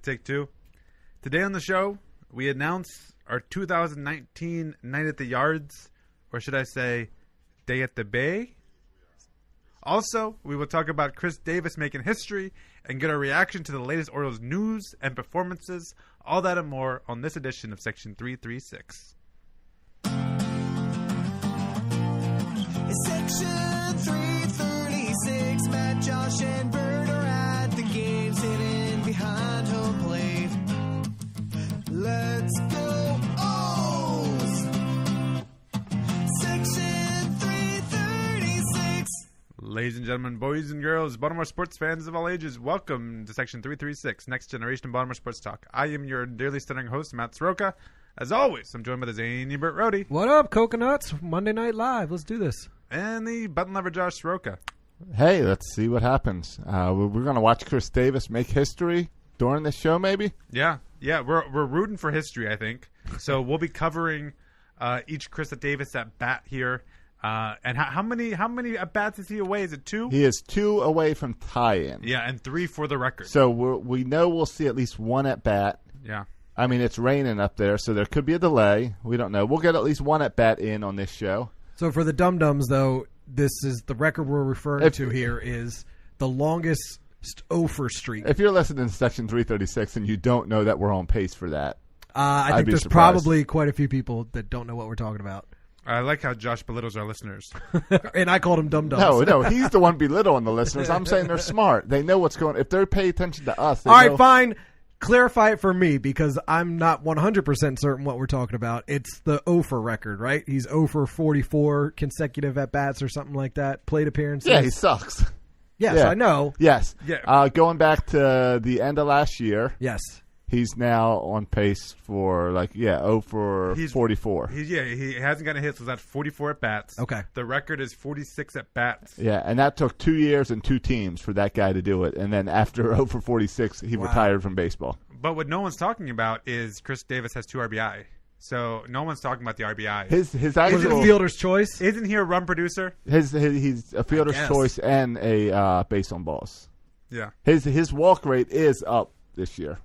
Take two. Today on the show, we announce our 2019 Night at the Yards, or should I say, Day at the Bay. Also, we will talk about Chris Davis making history and get our reaction to the latest Orioles news and performances. All that and more on this edition of Section 336. Section 336, Matt, Josh, and Bert are at the game, sitting behind home plate. Let's go O's! Section 336. Ladies and gentlemen, boys and girls, Baltimore sports fans of all ages, welcome to Section 336, Next Generation Baltimore Sports Talk. I am your dearly stunning host, Matt Soroka. As always, I'm joined by the zany Bert Rohde. What up, Coconuts? Monday Night Live. Let's do this. And the button lover Josh Soroka. Hey, let's see what happens. We're going to watch Chris Davis make history during this show, maybe? Yeah, we're rooting for history, I think. So we'll be covering each Chris Davis at bat here. And how many at bats is he away? Is it 2? He is 2 away from tie-in. Yeah, and 3 for the record. So we know we'll see at least 1 at bat. Yeah. I mean, it's raining up there, so there could be a delay. We don't know. We'll get at least 1 at bat in on this show. So for the dum-dums, though, this is the record we're referring to here is the longest over streak. If you're listening to Section 336 and you don't know that we're on pace for that, I think there's probably quite a few people that don't know what we're talking about. I like how Josh belittles our listeners. And I called them dum-dums. No, he's the one belittling the listeners. I'm saying they're smart. They know what's going on. If they pay attention to us, they All know. right, fine. Clarify it for me because I'm not 100% certain what we're talking about. It's the 0 for record, right? He's 0 for 44 consecutive at-bats or something like that. Plate appearances. Yeah, he sucks. Yes, Yeah. I know. Yes. Yeah. Going back to the end of last year, Yes. he's now on pace for 0 for 44. He hasn't gotten a hit, so that's 44 at bats. Okay. The record is 46 at bats. Yeah, and that took 2 years and 2 teams for that guy to do it. And then after 0 for 46, he retired from baseball. But what no one's talking about is Chris Davis has 2 RBI. So no one's talking about the RBI. His Was it actual fielder's choice? Isn't he a run producer? he's a fielder's Yes. choice and a base on balls. Yeah. His walk rate is up this year.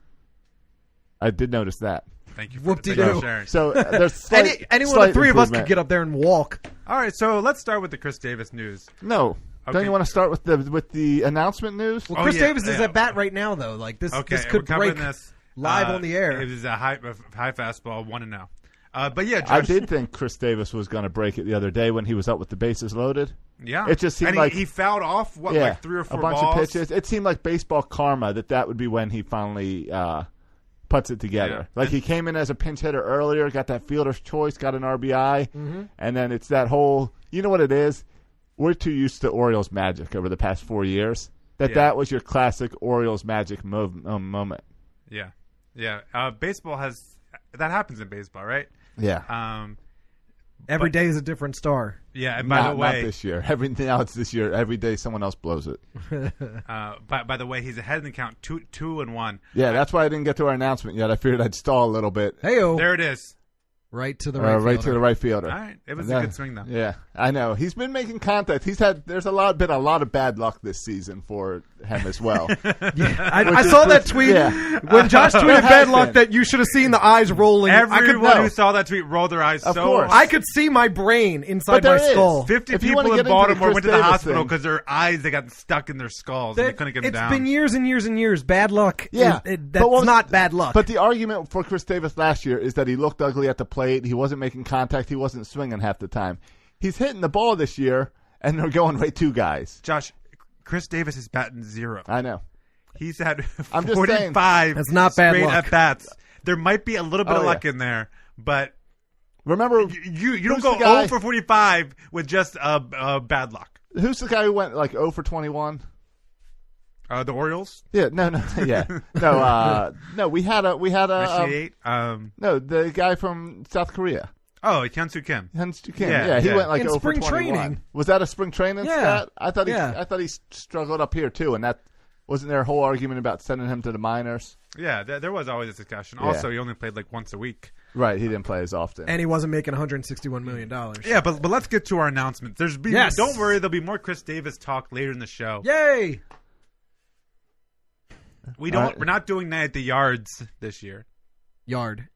I did notice that. Thank you for Whoop-de-doo. sharing. So there's Any one of the three of us could get up there and walk. All right, so let's start with the Chris Davis news. No. Okay. Don't you want to start with the announcement news? Well, Chris yeah, Davis is yeah. at bat right now, though. Like this Okay, could we're covering break this live on the air. It was a high fastball, 1-0. But yeah, Josh, I did think Chris Davis was going to break it the other day when he was up with the bases loaded. Yeah, It just seemed and like he fouled off like 3 or 4 a bunch balls. of pitches. It seemed like baseball karma that would be when he finally puts it together. Yeah. Like he came in as a pinch hitter earlier, got that fielder's choice, got an RBI, and then it's that whole. You know what it is? We're too used to Orioles magic over the past 4 years. That was your classic Orioles magic moment. Yeah. Baseball has that happens in baseball, right? Yeah. Every day is a different star. Yeah, and by the way, not this year. Now it's this year. Every day someone else blows it. by the way, he's ahead in the count 2-1. Yeah, that's why I didn't get to our announcement yet. I figured I'd stall a little bit. Hey-o. There it is. Right to the right fielder. Right to the right fielder. All right, it was a good swing though. Yeah, I know. He's been making contact. There's been a lot of bad luck this season for him as well. I saw that tweet when Josh tweeted bad luck that you should have seen the eyes rolling. Everyone who saw that tweet rolled their eyes Of so course. I could see my brain inside But my there skull. is. 50 If you people wanna in get into the Baltimore Chris went to the Davis hospital thing- because their eyes they got stuck in their skulls and they couldn't get them It's down. been years and years and years. Bad luck. Yeah, That's not bad luck. But the argument for Chris Davis last year is that he looked ugly at the plate. He wasn't making contact. He wasn't swinging half the time. He's hitting the ball this year, and they're going right 2 guys. Josh, Chris Davis is batting 0. I know. He's had I'm just saying. 45 That's not bad straight luck. at bats. There might be a little bit of luck in there, but Remember, you don't who's go the guy- 0 for 45 with just bad luck. who's the guy who went like 0 for 21? The Orioles, Yeah, no, no. We had a 98. no, the guy from South Korea. Oh, Hyun-Soo Kim. Hyun-Soo Kim. Yeah, Yeah, he yeah. went like In 0 for spring 21. training. Was that a spring training Yeah. stat? I thought he struggled up here too, and that wasn't there a whole argument about sending him to the minors. Yeah, there was always a discussion. Yeah. Also, he only played like once a week. Right, he didn't play as often. And he wasn't making $161 million. Yeah, but let's get to our announcement. Yes. Don't worry, there'll be more Chris Davis talk later in the show. Yay! We don't. All right. We're not doing Night at the Yards this year. Yard.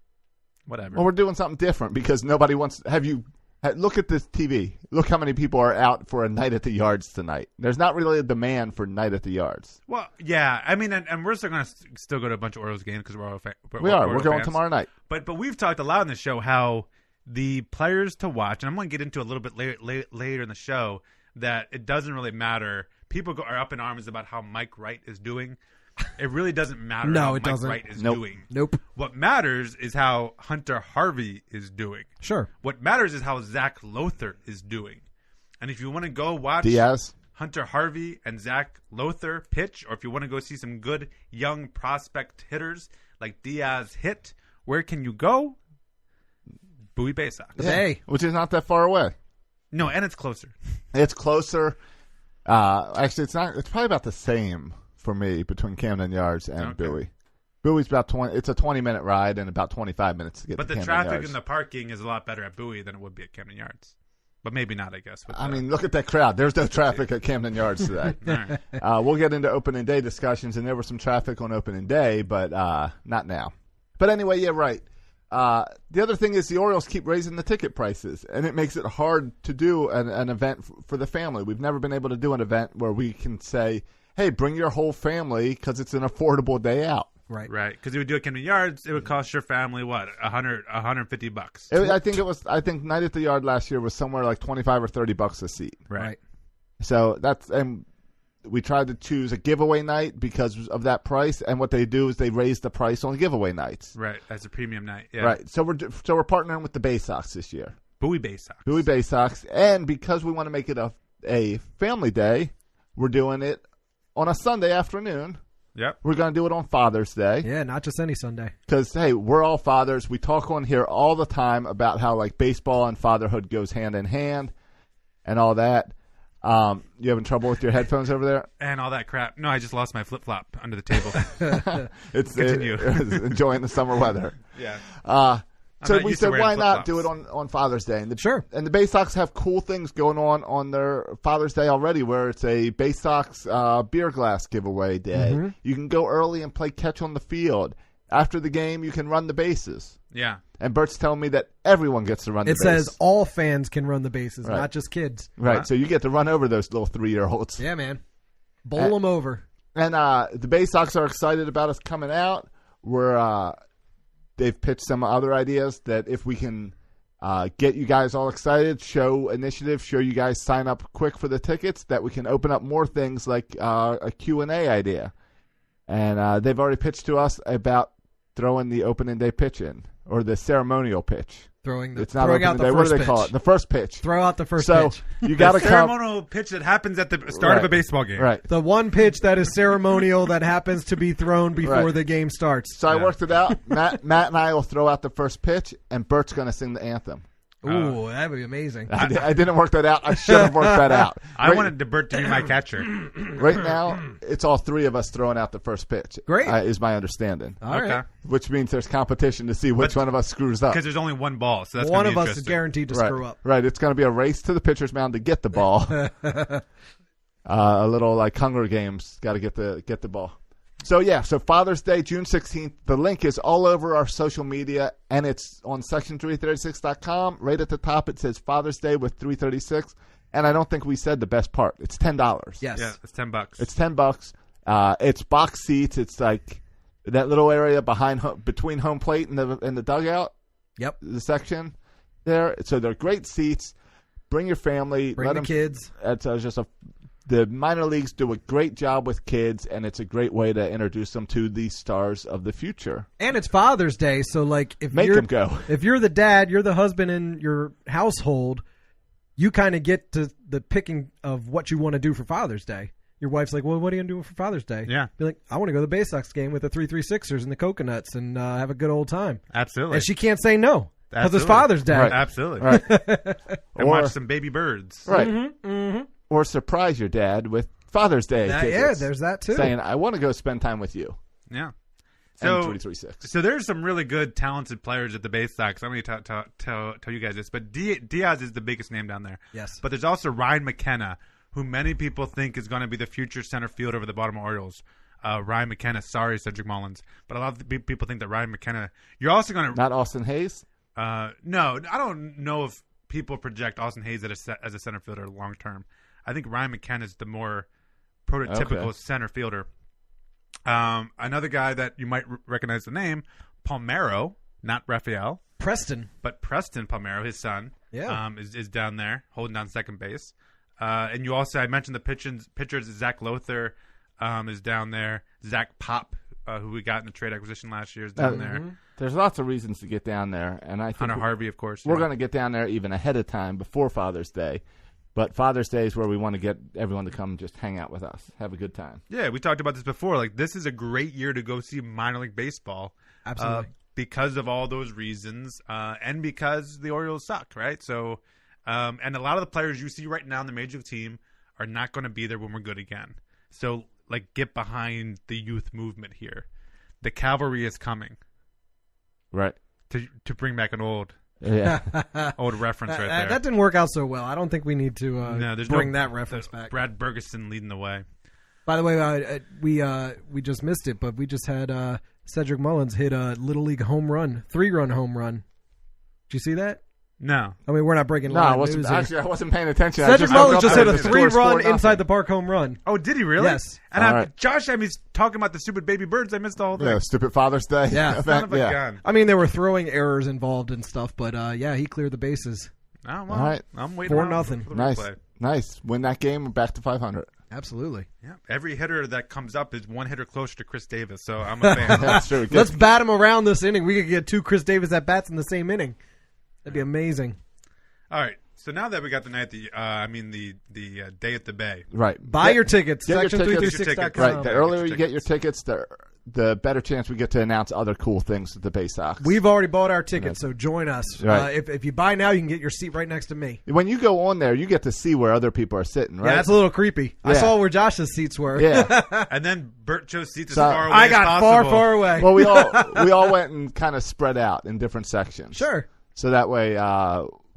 Whatever. Well, we're doing something different because nobody wants. Look at this TV. Look how many people are out for a Night at the Yards tonight. There's not really a demand for Night at the Yards. Well, yeah. I mean, and we're still going to still go to a bunch of Orioles games because we're all We are. Oriole We're going fans. tomorrow night. But we've talked a lot on the show how the players to watch, and I'm going to get into a little bit later in the show, that it doesn't really matter. People are up in arms about how Mike Wright is doing. It really doesn't matter No, how it Mike doesn't. Wright is Nope. doing. Nope. What matters is how Hunter Harvey is doing. Sure. What matters is how Zach Lothar is doing. And if you want to go watch Diaz. Hunter Harvey and Zach Lothar pitch, or if you want to go see some good young prospect hitters like Diaz hit, where can you go? Bowie Bay Sox. The Bay. Which is not that far away. No, and it's closer. It's closer. Actually, it's not. It's probably about the same for me between Camden Yards and Okay. Bowie. Bowie's about 20. It's a 20-minute ride and about 25 minutes to get But to the Camden traffic Yards. and the parking is a lot better at Bowie than it would be at Camden Yards. But maybe not, I guess. I mean, look at that crowd. There's no traffic at Camden Yards today. All right. We'll get into opening day discussions, and there was some traffic on opening day, but not now. But anyway, yeah, right. The other thing is the Orioles keep raising the ticket prices, and it makes it hard to do an event for the family. We've never been able to do an event where we can say, hey, bring your whole family because it's an affordable day out. Right. Right, because if you do it at Camden Yards, it would cost your family what, $150. I think Night at the Yard last year was somewhere like $25 or $30 a seat. Right. So and we tried to choose a giveaway night because of that price, and what they do is they raise the price on giveaway nights. Right, that's a premium night. Yeah. Right. So we're partnering with the Bay Sox this year. Bowie Bay Sox. Bowie Bay Sox, and because we want to make it a family day, we're doing it on a Sunday afternoon. Yep. We're going to do it on Father's Day. Yeah, not just any Sunday. Because, hey, we're all fathers. We talk on here all the time about how, like, baseball and fatherhood goes hand in hand and all that. You having trouble with your headphones over there? And all that crap. No, I just lost my flip-flop under the table. Continue. Enjoying the summer weather. Yeah. So not we used to said, wearing why not flip-flops. do it on Father's Day? And Sure. And the Bay Sox have cool things going on their Father's Day already, where it's a Bay Sox beer glass giveaway day. Mm-hmm. You can go early and play catch on the field. After the game, you can run the bases. Yeah. And Bert's telling me that everyone gets to run the It base. says all fans can run the bases, Right. not just kids. Right, Wow. so you get to run over those little 3-year-olds. Yeah, man. Bowl them over. And the Bay Sox are excited about us coming out. They've pitched some other ideas that if we can get you guys all excited, show initiative, show you guys sign up quick for the tickets, that we can open up more things like a Q&A idea. And they've already pitched to us about throwing the opening day pitch in, or the ceremonial pitch. Throwing It's not out opening the day. first What do they pitch. call it? The first pitch. Throw out the first So pitch. you got to The come. ceremonial pitch that happens at the start of a Right. baseball game. Right. The one pitch that is ceremonial that happens to be thrown before Right. the game starts. So I Yeah. worked it out. Matt and I will throw out the first pitch, and Bert's going to sing the anthem. Ooh, that would be amazing. I didn't work that out. I should have worked that out. I Right- wanted DeBert to be my catcher. Right now, it's all three of us throwing out the first pitch. Great. Is my understanding. All right. Which means there's competition to see which But- one of us screws up. Because there's only one ball, so that's One gonna of be us is interesting. guaranteed to Right. screw up. Right. It's going to be a race to the pitcher's mound to get the ball. A little like Hunger Games. Got to get the ball. So Father's Day, June 16th. The link is all over our social media, and it's on section336.com. Right at the top, it says Father's Day with 336. And I don't think we said the best part. It's $10. Yes. Yeah, it's $10. It's $10. It's box seats. It's like that little area between home plate and the dugout. Yep. The section there. So they're great seats. Bring your family. Bring let the them, kids. It's the minor leagues do a great job with kids, and it's a great way to introduce them to the stars of the future. And it's Father's Day, so like if Make you're them go. if you're the dad, you're the husband in your household, you kind of get to the picking of what you want to do for Father's Day. Your wife's like, "Well, what are you gonna do for Father's Day?" Yeah. Be like, "I want to go to the Bay Sox game with the 336ers and the coconuts and have a good old time." Absolutely. And she can't say no because it's Absolutely. Father's Day. Right. Absolutely. Right. And Or- watch some baby birds. Right. Or surprise your dad with Father's Day Yeah, tickets. there's that too. Saying, I want to go spend time with you. Yeah. And So 336. So there's some really good, talented players at the Bay Sox. I'm going to tell you guys this, but Diaz is the biggest name down there. Yes. But there's also Ryan McKenna, who many people think is going to be the future center fielder of the Baltimore Orioles. Ryan McKenna. Sorry, Cedric Mullins. But a lot of people think that Ryan McKenna. You're also going to Not Austin Hayes? no. I don't know if people project Austin Hayes as a center fielder long term. I think Ryan McKenna is the more prototypical center fielder. Another guy that you might recognize the name, Palmeiro, not Raphael. Preston. But Preston Palmeiro, his son, is down there holding down second base. And you also, I mentioned the pitchers. Zach Lothar is down there. Zach Pop, who we got in the trade acquisition last year, is down there. There's lots of reasons to get down there, and I think Hunter Harvey, of course. we're going to get down there even ahead of time before Father's Day. But Father's Day is where we want to get everyone to come just hang out with us, have a good time. Yeah, we talked about this before. Like, this is a great year to go see minor league baseball. Absolutely. Because of all those reasons, and because the Orioles suck, right? So, and a lot of the players you see right now in the major league team are not going to be there when we're good again. So, like, get behind the youth movement here. The cavalry is coming. Right. To bring back an old reference right there. That didn't work out so well. I don't think we need to bring that reference back. Brad Bergeson leading the way. By the way, we just missed it, but we just had Cedric Mullins hit a Little League home run, 3-run home run. Did you see that? No. I mean, we're not breaking No, live I wasn't. news here. Actually, I wasn't paying attention. Cedric Mullins just hit a score 3-run nothing. inside the park home run. Oh, did he really? Yes. And All right. Josh had me talking about the stupid baby birds. I missed the whole thing. Yeah, stupid Father's Day. Yeah. Son of a yeah. gun. I mean, there were throwing errors involved and stuff, but yeah, he cleared the bases. Oh, well, All right. I'm waiting 4-0. for the Nice. replay. Nice. Win that game. We're back to 500. Absolutely. Yeah, every hitter that comes up is one hitter closer to Chris Davis, so I'm a fan. That's true. Let's bat him around this inning. We could get 2 Chris Davis at bats in the same inning. That'd be amazing. All right, so now that we got the night, the day at the Bay. Right. Buy your tickets. Get your tickets. Section336.com. Right. The earlier you get your tickets, the better chance we get to announce other cool things at the Bay Sox. We've already bought our tickets, so join us. Right. If you buy now, you can get your seat right next to me. When you go on there, you get to see where other people are sitting, right? Yeah, that's a little creepy. I Yeah. saw where Josh's seats were. Yeah. And then Bert chose seats as So- far away I as got possible. far away. Well, we all went and kind of spread out in different sections. Sure. So that way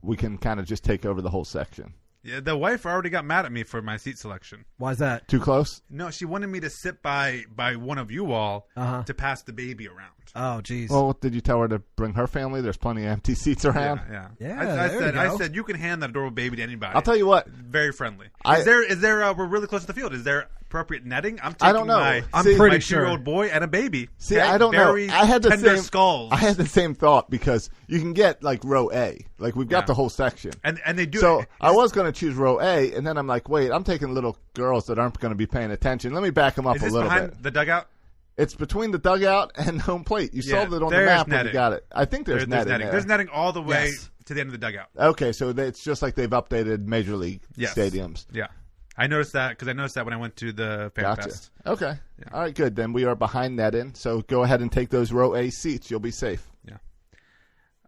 we can kind of just take over the whole section. Yeah, the wife already got mad at me for my seat selection. Why's that? Too close? No, she wanted me to sit by one of you all to pass the baby around. Oh, jeez. Well, did you tell her to bring her family? There's plenty of empty seats around. Yeah. Yeah, I there you go. said you can hand that adorable baby to anybody. I'll tell you what. Very friendly. I- Is there? We're really close to the field. Is there appropriate netting? I'm taking I don't know. I'm See, pretty my sure. 2-year-old boy and a baby. See, Okay? I don't Very know. I had the tender same skulls. I had the same thought because you can get like row A. Like we've got Yeah. the whole section. and they do. So I was going to choose row A, and then I'm like, wait, I'm taking little girls that aren't going to be paying attention. Let me back them up Is a this little behind bit. the dugout? It's between the dugout and home plate. You Yeah, saw that on the there's map when netting. you got it. I think there's netting there. There's netting all the way Yes. to the end of the dugout. Okay, so it's just like they've updated Major League Yes. stadiums. Yeah, I noticed that because I noticed that when I went to the Fan Gotcha. Fest. Okay. All right, good. Then we are behind netting, so go ahead and take those row A seats. You'll be safe.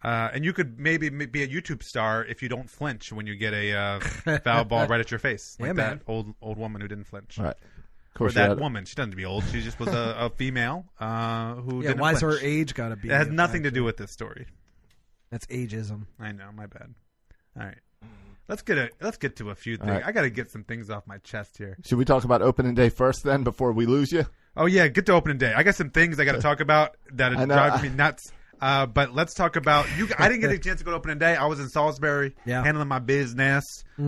And you could maybe be a YouTube star if you don't flinch when you get a foul ball right at your face, like Yeah, man. that old woman who didn't flinch. All right. Of Or course, that woman. She doesn't be old. She just was a female who Yeah, didn't why's her flinch. age got to be? It has a nothing to factor? do with this story. That's ageism. I know, my bad. All right. Let's get to a few things. right. I got to get some things off my chest here. Should we talk about opening day first then before we lose you? Oh yeah, get to opening day. I got some things I got to talk about that I know. drive me nuts. But let's talk about you. I didn't get a chance to go to opening day. I was in Salisbury handling my business. But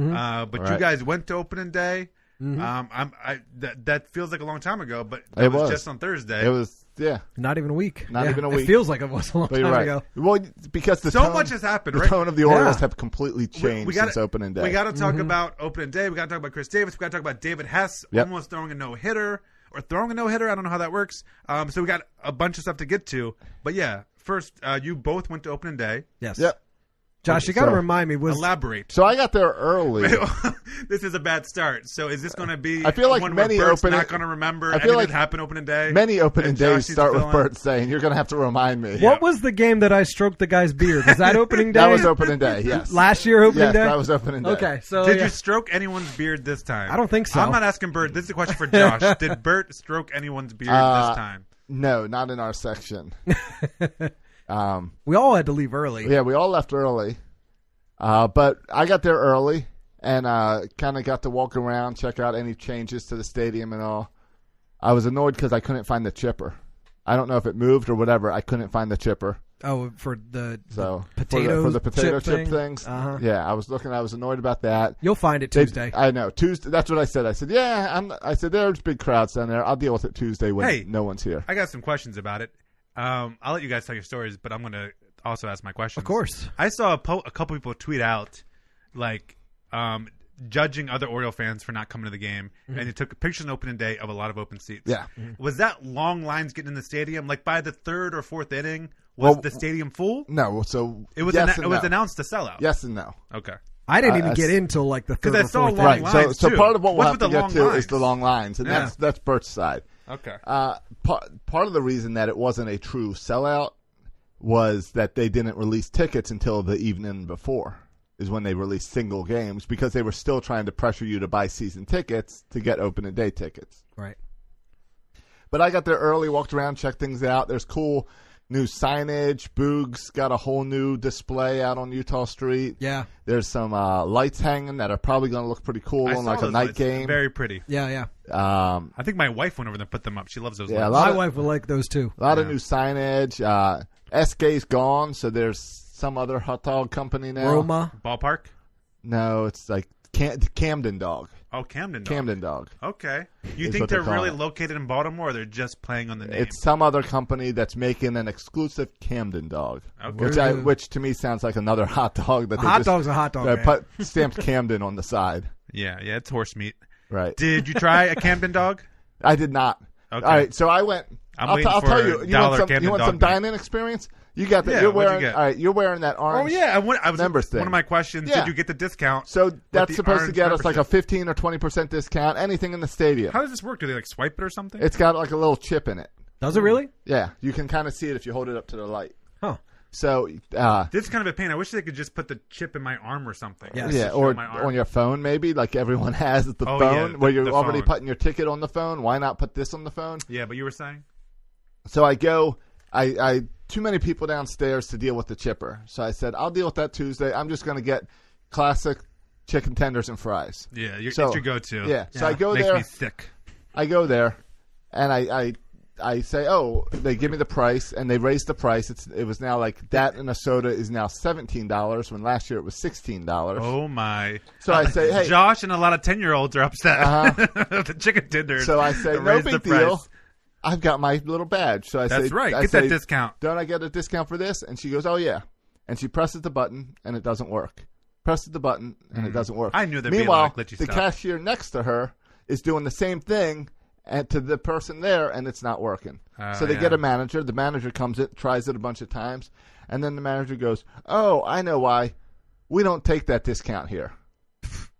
you Right. guys went to opening day. That feels like a long time ago, but It it was was. just on Thursday. It was, yeah. Not even a week. Not Yeah, even a It week. feels like it was a long But time you're right. ago. Well, because the So tone, much has happened, the right? tone of the Orioles Yeah. have completely changed gotta- since opening day. We got to talk about opening day. We got to talk about Chris Davis. We got to talk about David Hess Yep. almost throwing a no hitter or throwing a no hitter. I don't know how that works. So we got a bunch of stuff to get to. But yeah, first, you both went to opening day. Yes. Yep. Josh, you got to So- remind me. Was Elaborate. So I got there early. This is a bad start. So is this going to be? I feel like one many where Bert's opening- not going to remember I feel anything like that happened opening day. Many opening And Josh days needs to start with fill in. Bert saying, "You're going to have to remind me." what was the game that I stroked the guy's beard? Was that opening day? That was opening day. Yes. Last year opening Yes, day. that was opening day. Okay, so Did yeah. you stroke anyone's beard this time? I don't think so. I'm not asking Bert. This is a question for Josh. Did Bert stroke anyone's beard this time? No, not in our section. we all had to leave early. Yeah, we all left early. But I got there early and kind of got to walk around, check out any changes to the stadium and all. I was annoyed because I couldn't find the chipper. I don't know if it moved or whatever. I couldn't find the chipper. Oh, for the potato for the potato chip things. things. Yeah, I was looking. I was annoyed about that. You'll find it Tuesday. I know Tuesday. That's what I said. I said, I said there's big crowds down there. I'll deal with it Tuesday when no one's here. I got some questions about it. I'll let you guys tell your stories, but I'm going to also ask my questions. Of course. I saw a couple people tweet out like judging other Oriole fans for not coming to the game, and they took pictures on opening day of a lot of open seats. Yeah. Was that long lines getting in the stadium? Like by the third or fourth inning, was the stadium full? No. So it was announced to sell out. Yes and no. Okay. I didn't even get in till like the third or fourth. I saw long inning. lines So too. part of what we'll have to get to lines? is the long lines, and that's Bert's side. Okay. Part of the reason that it wasn't a true sellout was that they didn't release tickets until the evening before. Is when they released single games because they were still trying to pressure you to buy season tickets to get opening day tickets. Right. But I got there early, walked around, checked things out. There's cool new signage. Boog's got a whole new display out on Utah Street. Yeah. There's some lights hanging that are probably going to look pretty cool on like a night game. Very pretty. Yeah. I think my wife went over there and put them up. She loves those lights. My wife would like those too. A lot of new signage. SK's gone, so there's some other hot dog company now. Roma. Ballpark? No, it's like Camden Dog. Oh, Camden Dog. Camden Dog. Okay. You Is think what they they're call really it. located in Baltimore, or they're just playing on the name? It's some other company that's making an exclusive Camden Dog, Okay. which to me sounds like another hot dog. That Hot dog's a hot dog. Man. Put stamped Camden on the side. Yeah, it's horse meat. Right. Did you try a Camden Dog? I did not. Okay. All right, so I went. I'll tell you. You want some dining experience? You got that. Yeah, you're what'd wearing. you get? All right, you're wearing that orange. Oh yeah, I was member thing. One of my questions: Yeah. Did you get the discount? So with that's the supposed to orange get us like a membership? 15 or 20% discount. Anything in the stadium. How does this work? Do they like swipe it or something? It's got like a little chip in it. Does it really? Yeah, you can kind of see it if you hold it up to the light. Huh. So, This is kind of a pain. I wish they could just put the chip in my arm or something. Yeah. Just yeah, to show or my arm. on your phone maybe, like everyone has the Oh, phone, yeah, where you're the already phone. putting your ticket on the phone. Why not put this on the phone? Yeah, but you were saying? So I go, I too many people downstairs to deal with the chipper. So I said, I'll deal with that Tuesday. I'm just going to get classic chicken tenders and fries. Yeah, it's So- your go-to. Yeah. So I go Makes there. me sick. I go there, and I say, oh, they give me the price, and they raised the price. It was now like that, and a soda is now $17 when last year it was $16. Oh my! So I say, hey, Josh and a lot of 10-year-olds are upset. The chicken tenders. so I say, no raised the big deal. price. I've got my little badge. So I say, That's right. I Get say, that discount. Don't I get a discount for this? And she goes, oh yeah. And she presses the button, and it doesn't work. Presses the button, and it doesn't work. I knew there'd be a Meanwhile, lot of glitchy the stuff. cashier next to her is doing the same thing and to the person there, and it's not working. So they yeah. get a manager. The manager comes in, tries it a bunch of times, and then the manager goes, oh, I know why. We don't take that discount here.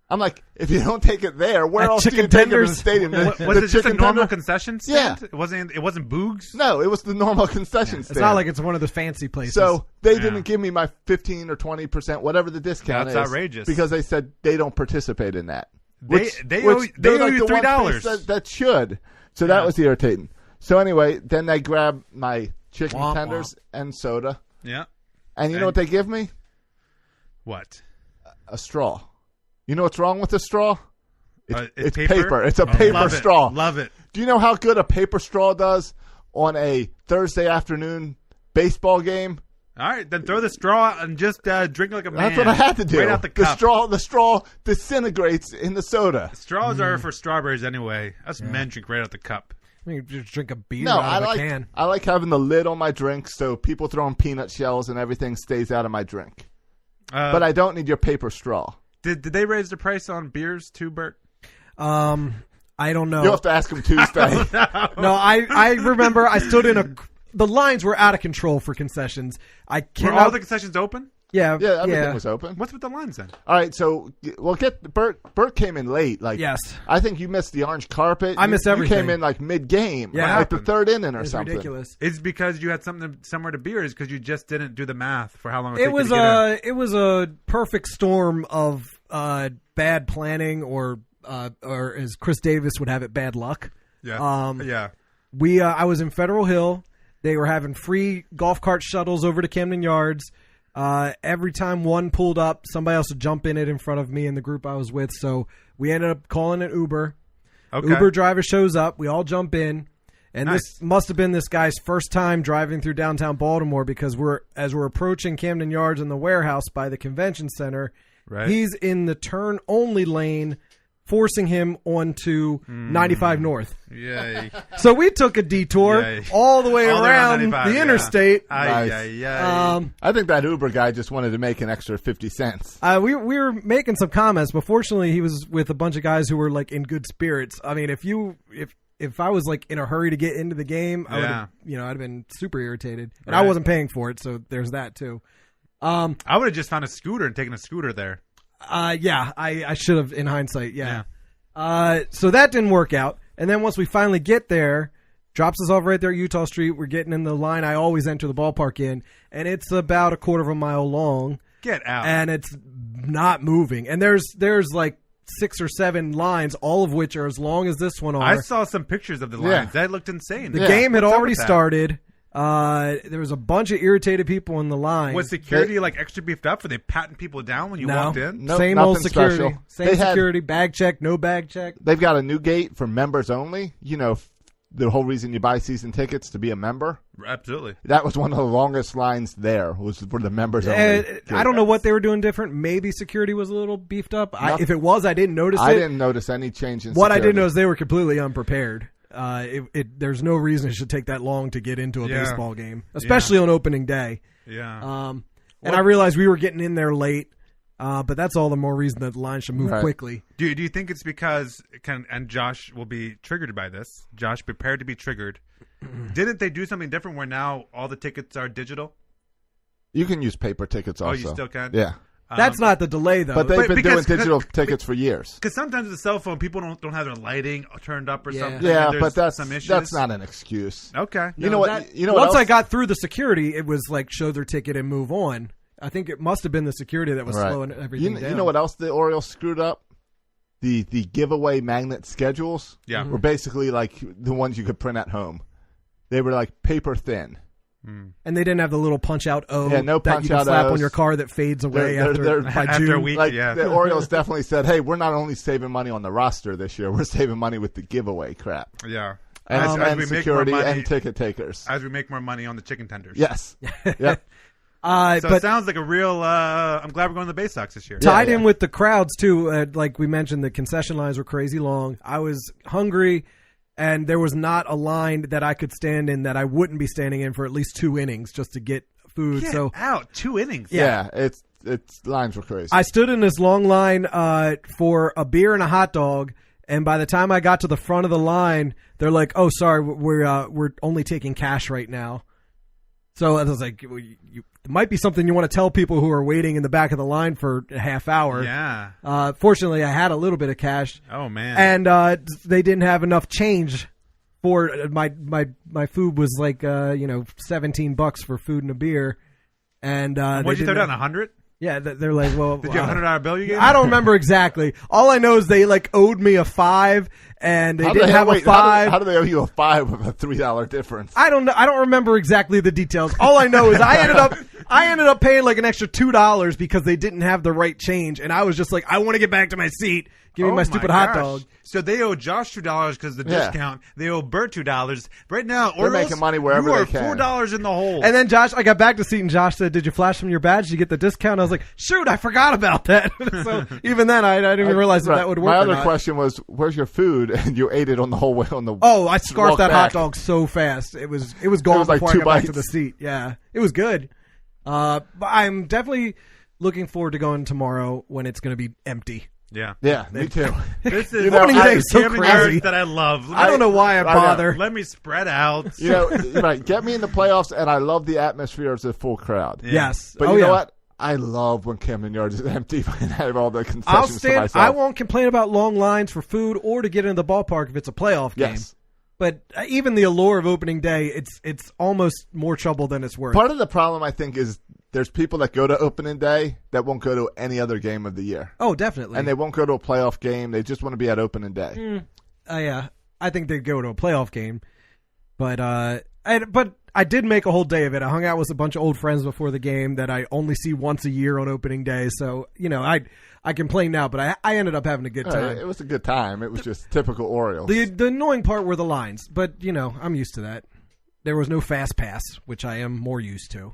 I'm like, if you don't take it there, where At else do you chicken take it in the tenders? stadium? Was The it just a chicken normal tender? concession stand? Yeah. It wasn't Boogs? No, it was the normal concession stand. It's not like it's one of the fancy places. So they Yeah. didn't give me my 15 or 20%, whatever the discount That's is. outrageous. Because they said they don't participate in that. They They're owe you the one $3. place that should. So that was irritating. So anyway, then they grab my chicken Womp tenders and soda. Yeah. And you know what they give me? What? A straw. You know what's wrong with the straw? It's paper. It's a Oh, paper love it. straw. Love it. Do you know how good a paper straw does on a Thursday afternoon baseball game? All right, then throw the straw out and just drink like a man. That's what I had to do. Right out the cup. The straw disintegrates in the soda. Straws are for strawberries anyway. Us men drink right out the cup. I mean, just drink a beer No, out of a can. I like having the lid on my drink so people throwing peanut shells and everything stays out of my drink. But I don't need your paper straw. Did they raise the price on beers too, Bert? I don't know. You'll have to ask them Tuesday. No, I remember I stood in the lines were out of control for concessions. I Were cannot. all the concessions open? yeah, Yeah, everything was open. What's with the lines then? All right, so we'll get Bert. Bert came in late. Like, Yes. I think you missed the orange carpet. I missed You everything. came in like mid-game, Yeah. like the third inning or It's something. ridiculous. It's because you had something somewhere to beer. Is because you just didn't do the math for how long It took was you to get it was a perfect storm of bad planning or as Chris Davis would have it, bad luck. Yeah. Yeah. I was in Federal Hill. They were having free golf cart shuttles over to Camden Yards. Every time one pulled up, somebody else would jump in it in front of me and the group I was with. So we ended up calling an Uber. Okay. Uber driver shows up. We all jump in. And Nice. this must have been this guy's first time driving through downtown Baltimore because as we're approaching Camden Yards and the warehouse by the convention center, Right. he's in the turn-only lane, forcing him onto 95 North. Yay. So we took a detour Yay. all the way All the way around around 95, the yeah. interstate. Ay, Nice. ay, ay. I think that Uber guy just wanted to make an extra 50 cents. We were making some comments, but fortunately he was with a bunch of guys who were like in good spirits. I mean, if I was like in a hurry to get into the game, I would have, I'd have been super irritated, and I Right. wasn't paying for it, so there's that too. I would have just found a scooter and taken a scooter there. I should have in hindsight. Yeah. So that didn't work out, and then once we finally get there, drops us off right there at Utah Street. We're getting in the line I always enter the ballpark in, and it's about a quarter of a mile long. Get out. And it's not moving. And there's like 6 or 7 lines, all of which are as long as this one are. I saw some pictures of the lines. That looked insane. The game had What's up already with that? started. There was a bunch of irritated people in the line. Was security like extra beefed up? Were they patting people down when you No. walked in? Nope, Same old nothing security. special. Same They had- security. Bag check, no bag check. They've got a new gate for members only. You know, the whole reason you buy season tickets to be a member. Absolutely. That was one of the longest lines there, was for the members only. I don't know what they were doing different. Maybe security was a little beefed up. If it was, I didn't notice I it. didn't notice any change in What I security. did know is they were completely unprepared. There's no reason it should take that long to get into a baseball game, especially on opening day. Yeah. And I realized we were getting in there late, but that's all the more reason that the line should move Right. quickly. Do you think it's because and Josh will be triggered by this? Josh, prepare to be triggered. Didn't they do something different where now all the tickets are digital? You can use paper tickets also. Oh, you still can? Yeah. That's not the delay, though. But they've been doing because- digital tickets for years. Because sometimes with the cell phone, people don't have their lighting turned up or Yeah. something. Yeah, and but there's some issues. that's not an excuse. Okay. You know what? Once what I else? got through the security, it was like show their ticket and move on. I think it must have been the security that was Right. slowing everything down. You know what else the Orioles screwed up? The giveaway magnet schedules Yeah. were basically like the ones you could print at home. They were like paper thin. And they didn't have the little punch out O Yeah, no that you punch can out slap O's. on your car that fades away They're- by after June. a week. Like Yeah. the Orioles definitely said, "Hey, we're not only saving money on the roster this year, we're saving money with the giveaway crap Yeah. and, As and we make more security money, and ticket takers." as we make more money on the chicken tenders. Yes. Yep. So but it sounds like a real. I'm glad we're going to the Bay Sox this year. tied in yeah. with the crowds too, like we mentioned, the concession lines were crazy long. I was hungry, and there was not a line that I could stand in that I wouldn't be standing in for at least 2 innings just to get food. Get So out 2 innings. Yeah, it's lines were crazy. I stood in this long line for a beer and a hot dog, and by the time I got to the front of the line, they're like, "Oh, sorry, we're only taking cash right now." So I was like, well, it might be something you want to tell people who are waiting in the back of the line for a half hour. Yeah. Fortunately, I had a little bit of cash, Oh man. and they didn't have enough change for my food was like $17 for food and a beer, and What'd you throw down? 100? Yeah, they're like, well, Did you have a $100 bill you gave? I don't remember exactly. All I know is they like owed me a $5, and they didn't have a $5. How do they owe you a $5 with a $3 difference? I don't know. I don't remember exactly the details. All I know is I ended up paying like an extra $2 because they didn't have the right change, and I was just like, I want to get back to my seat. Give me my stupid hot gosh. dog. So they owe Josh $2 because of the Yeah. discount. They owe Bert $2. Right now, They're Orioles, making money wherever you are they can. $4 in the hole. And then I got back to the seat, and Josh said, "Did you flash from your badge? Did you get the discount?" I was like, "Shoot, I forgot about that." So even then, I didn't even realize Right. that would work. My or other not. question was, "Where's your food?" And you ate it on the whole way on the. Oh, I scarfed walk that hot back. dog so fast. It was gone was like before I 2 got back to bites. the seat. Yeah, it was good. But I'm definitely looking forward to going tomorrow when it's going to be empty. yeah. Yeah, me too. This is Opening day is so Camden crazy. Yards that I love. I don't know why I know. bother. Let me spread out. You know, right? Get me in the playoffs, and I love the atmosphere of the full crowd. Yes, But oh, you know yeah. what? I love when Camden Yards is empty and I have all the I'll concessions to stand. myself. I won't complain about long lines for food or to get into the ballpark if it's a playoff game. Yes. But even the allure of opening day, it's almost more trouble than it's worth. Part of the problem, I think, is there's people that go to opening day that won't go to any other game of the year. Oh, definitely. And they won't go to a playoff game. They just want to be at opening day. Yeah, I think they'd go to a playoff game, but I did make a whole day of it. I hung out with a bunch of old friends before the game that I only see once a year on opening day. So, I complain now, but I ended up having a good time. It was a good time. It was just typical Orioles. The annoying part were the lines, but, I'm used to that. There was no Fast Pass, which I am more used to.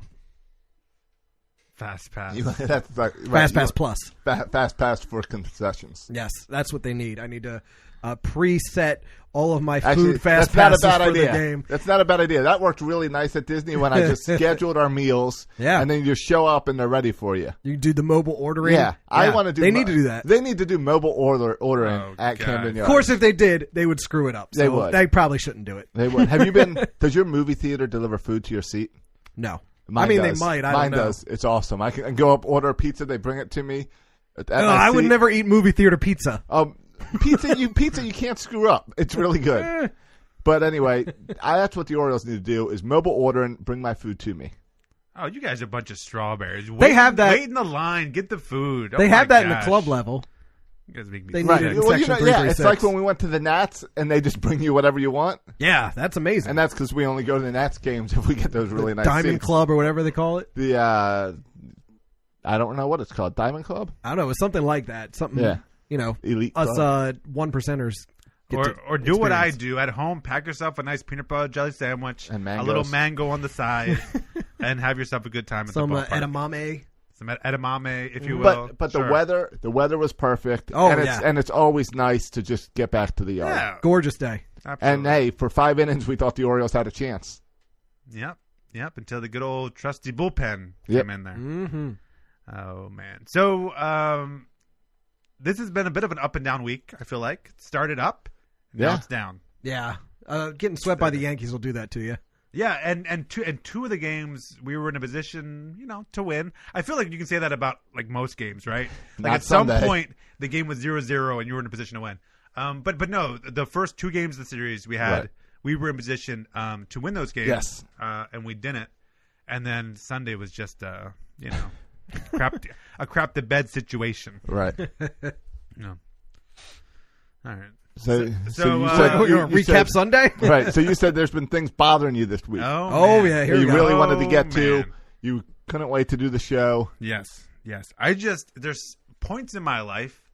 Fast Pass. That's like, Fast Pass Plus. Fast Pass for concessions. Yes, that's what they need. I need to preset all of my Actually, food fast that's passes not a bad for idea. the game. That's not a bad idea. That worked really nice at Disney when I just scheduled our meals. Yeah. And then you just show up and they're ready for you. You do the mobile ordering. Yeah. I want to do. They need to do that. They need to do mobile ordering at God. Camden Of Yards. course, if they did, they would screw it up. So They would. They probably shouldn't do it. They would. Have you been? Does your movie theater deliver food to your seat? No. Mine They does. might. I Mine don't know. does. It's awesome. I can go up, order a pizza. They bring it to me. At my I would seat. never eat movie theater pizza. Pizza you can't screw up. It's really good. But anyway, that's what the Orioles need to do is mobile order and bring my food to me. Oh, you guys are a bunch of strawberries. They have that. Wait in the line. Get the food. They Oh have my that in the gosh. club level. You guys make me They sick. need it in Well, section it's 336. like when we went to the Nats and they just bring you whatever you want. Yeah, that's amazing. And that's because we only go to the Nats games if we get those really nice Diamond seats. Club or whatever they call it. The I don't know what it's called. Diamond Club? I don't know. It's something like that. Something, Yeah. Elite us Club. one percenters. Or do what I do at home. Pack yourself a nice peanut butter jelly sandwich, And a mangoes. little mango on the side, and have yourself a good time at Some the ballpark. edamame. Some edamame, if you will. But Sure. the weather was perfect. Oh, and yeah. it's always nice to just get back to the yard. Yeah, Gorgeous day. absolutely. And hey, for 5 innings, we thought the Orioles had a chance. Yep. Until the good old trusty bullpen Yep. came in there. Mm-hmm. Oh man. So this has been a bit of an up and down week. I feel like it started up, now Yeah. it's down. Yeah. Getting swept by the Yankees will do that to you. Yeah, and two of the games we were in a position, to win. I feel like you can say that about like most games, right? Like Not at some Sunday. point the game was 0-0 and you were in a position to win. But no, the first two games of the series we had, Right. we were in position to win those games. Yes. And we didn't. And then Sunday was just a crap the bed situation. Right. No. All right. So you you We're said, going to you recap said- Sunday? Right. So you said there's been things bothering you this week. Oh, man. yeah, here you we go. really wanted to get to. man. You couldn't wait to do the show. Yes. There's points in my life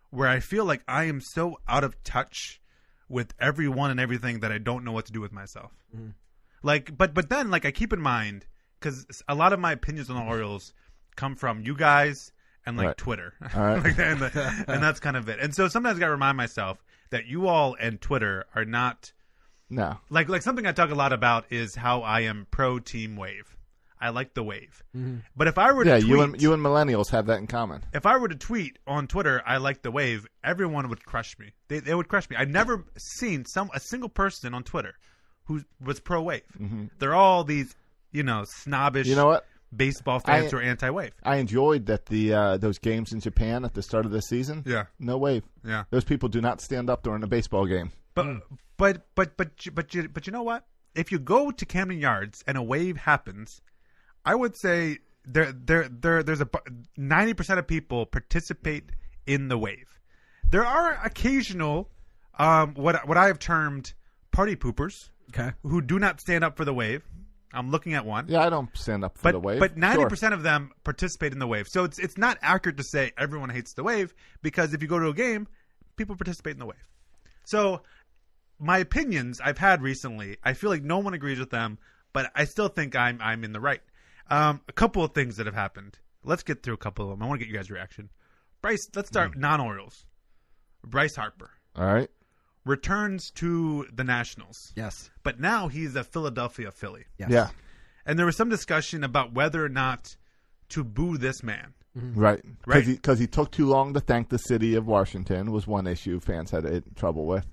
where I feel like I am so out of touch with everyone and everything that I don't know what to do with myself. Mm-hmm. Like, but then like I keep in mind, because a lot of my opinions on the Orioles come from you guys and like Right. Twitter, All right. like, and that's kind of it. And so sometimes I got to remind myself that you all and Twitter are not No. like something I talk a lot about is how I am pro team wave. I like the wave, but if I were Yeah, to tweet, you and millennials have that in common. if I were to tweet on Twitter, I like the wave, everyone would crush me. They would crush me. I've never seen a single person on Twitter who was pro wave. They're all these, snobbish, You know what? baseball fans who are anti-wave. I enjoyed that those games in Japan at the start of the season. Yeah. No wave. Yeah. Those people do not stand up during a baseball game. But you know what? If you go to Camden Yards and a wave happens, I would say there's 90% of people participate in the wave. There are occasional what I have termed party poopers Okay. who do not stand up for the wave. I'm looking at one. Yeah, I don't stand up for the wave. But 90% Sure. of them participate in the wave. So it's not accurate to say everyone hates the wave because if you go to a game, people participate in the wave. So my opinions I've had recently, I feel like no one agrees with them, but I still think I'm in the right. A couple of things that have happened. Let's get through a couple of them. I want to get you guys' reaction. Bryce, let's start non-Orioles. Bryce Harper All right. returns to the Nationals, Yes. but now he's a Philadelphia Philly. Yes. Yeah. And there was some discussion about whether or not to boo this man. Right. Right. Because he took too long to thank the city of Washington was one issue fans had trouble with.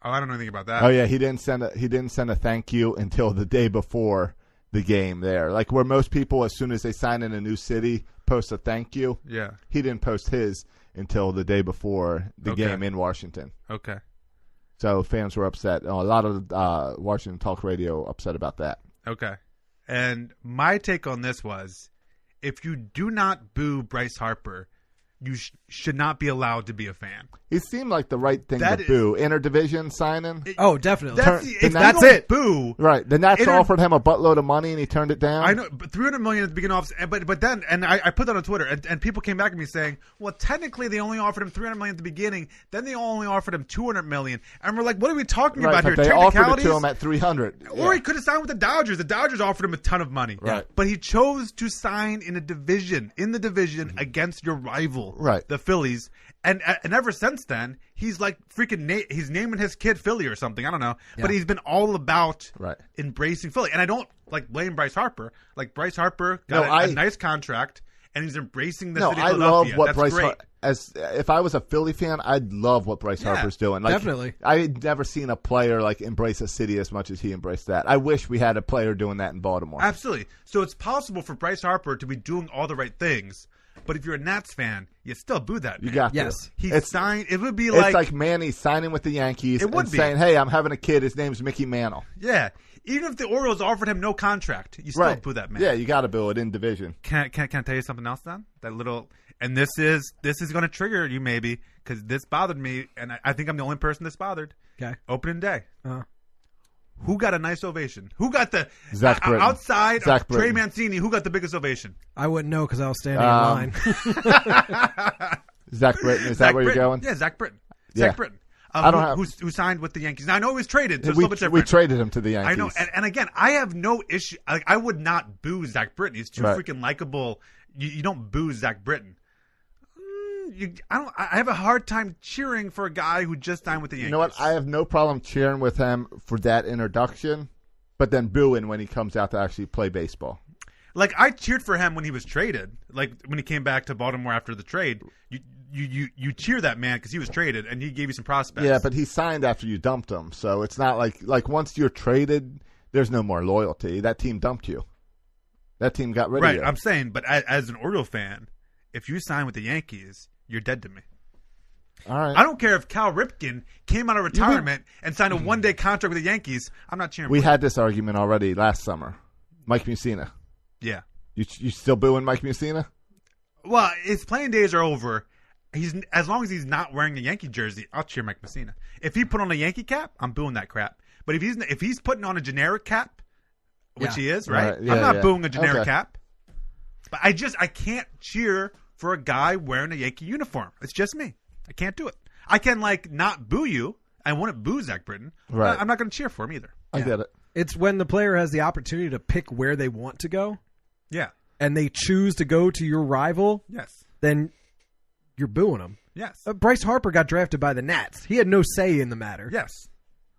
Oh, I don't know anything about that. Oh yeah, he didn't send a thank you until the day before the game there. Like where most people, as soon as they sign in a new city, post a thank you. Yeah. He didn't post his until the day before the Okay. game in Washington. Okay. So fans were upset. A lot of Washington talk radio upset about that. Okay. And my take on this was, if you do not boo Bryce Harper, you should not be allowed to be a fan. He seemed like the right thing That to is- boo. Interdivision signing. Oh, definitely. That's it. Boo. Right. The Nats Inter- offered him a buttload of money and he turned it down. I know, but $300 million at the beginning of, but then, and I put that on Twitter, and people came back to me saying, well, technically they only offered him $300 million at the beginning, then they only offered him $200 million, and we're like, what are we talking Right, about but here? they offered it Technicalities? to him at $300. Or he could have signed with the Dodgers. The Dodgers offered him a ton of money. Right. But he chose to sign in the division against your rival, Right. the Phillies. And ever since then, he's like freaking he's naming his kid Philly or something. I don't know. But he's been all about Right. embracing Philly. And I don't like blame Bryce Harper. Like Bryce Harper got a nice contract and he's embracing the city of I Philadelphia. love what That's Bryce great. if I was a Philly fan, I'd love what Bryce Harper's doing. Like, definitely. I'd never seen a player like embrace a city as much as he embraced that. I wish we had a player doing that in Baltimore. Absolutely. So it's possible for Bryce Harper to be doing all the right things. But if you're a Nats fan, you still boo that man. You got Yes. to. He It's signed. It would be it's like, like Manny signing with the Yankees It would and be. saying, "Hey, I'm having a kid. His name's Mickey Mantle." yeah. Even if the Orioles offered him no contract, you still Right. boo that man. Yeah, you got to boo it in division. Can I tell you something else then? That little, and this is going to trigger you maybe because this bothered me, and I think I'm the only person this bothered. Okay. Opening day. Uh-huh. Who got a nice ovation? Who got the Zach Britton. outside Zach of Trey Britton. Mancini? Who got the biggest ovation? I wouldn't know because I was standing in line. Zach Britton, is Zach that where Britton. you're going? Yeah, Zach Britton. Yeah. Zach Britton. I don't have- who signed with the Yankees. Now I know he was traded, so it's a we, little bit different. we traded him to the Yankees. I know, and again, I have no issue. Like, I would not boo Zach Britton. He's too Right. freaking likable. You don't boo Zach Britton. I have a hard time cheering for a guy who just signed with the Yankees. You know what? I have no problem cheering with him for that introduction, but then booing when he comes out to actually play baseball. Like, I cheered for him when he was traded. Like, when he came back to Baltimore after the trade, you cheer that man because he was traded and he gave you some prospects. Yeah, but he signed after you dumped him, so it's not like once you're traded, there's no more loyalty. That team dumped you. That team got rid of right. you. I'm saying, but as an Oriole fan, if you sign with the Yankees, you're dead to me. All right. I don't care if Cal Ripken came out of retirement and signed a one-day contract with the Yankees. I'm not cheering. We for had this argument already last summer. Mike Mussina. yeah. You still booing Mike Mussina? Well, his playing days are over. As long as he's not wearing a Yankee jersey, I'll cheer Mike Mussina. If he put on a Yankee cap, I'm booing that crap. But if he's putting on a generic cap, which Yeah. he is, right? Right, yeah, I'm not yeah. booing a generic Okay. cap. But I can't cheer for a guy wearing a Yankee uniform. It's just me. I can't do it. I can not boo you. I wouldn't boo Zach Britton. Right. I'm not going to cheer for him either. I get it. It's when the player has the opportunity to pick where they want to go Yeah. and they choose to go to your rival, Yes. then you're booing them. Yes. Bryce Harper got drafted by the Nats. He had no say in the matter. Yes.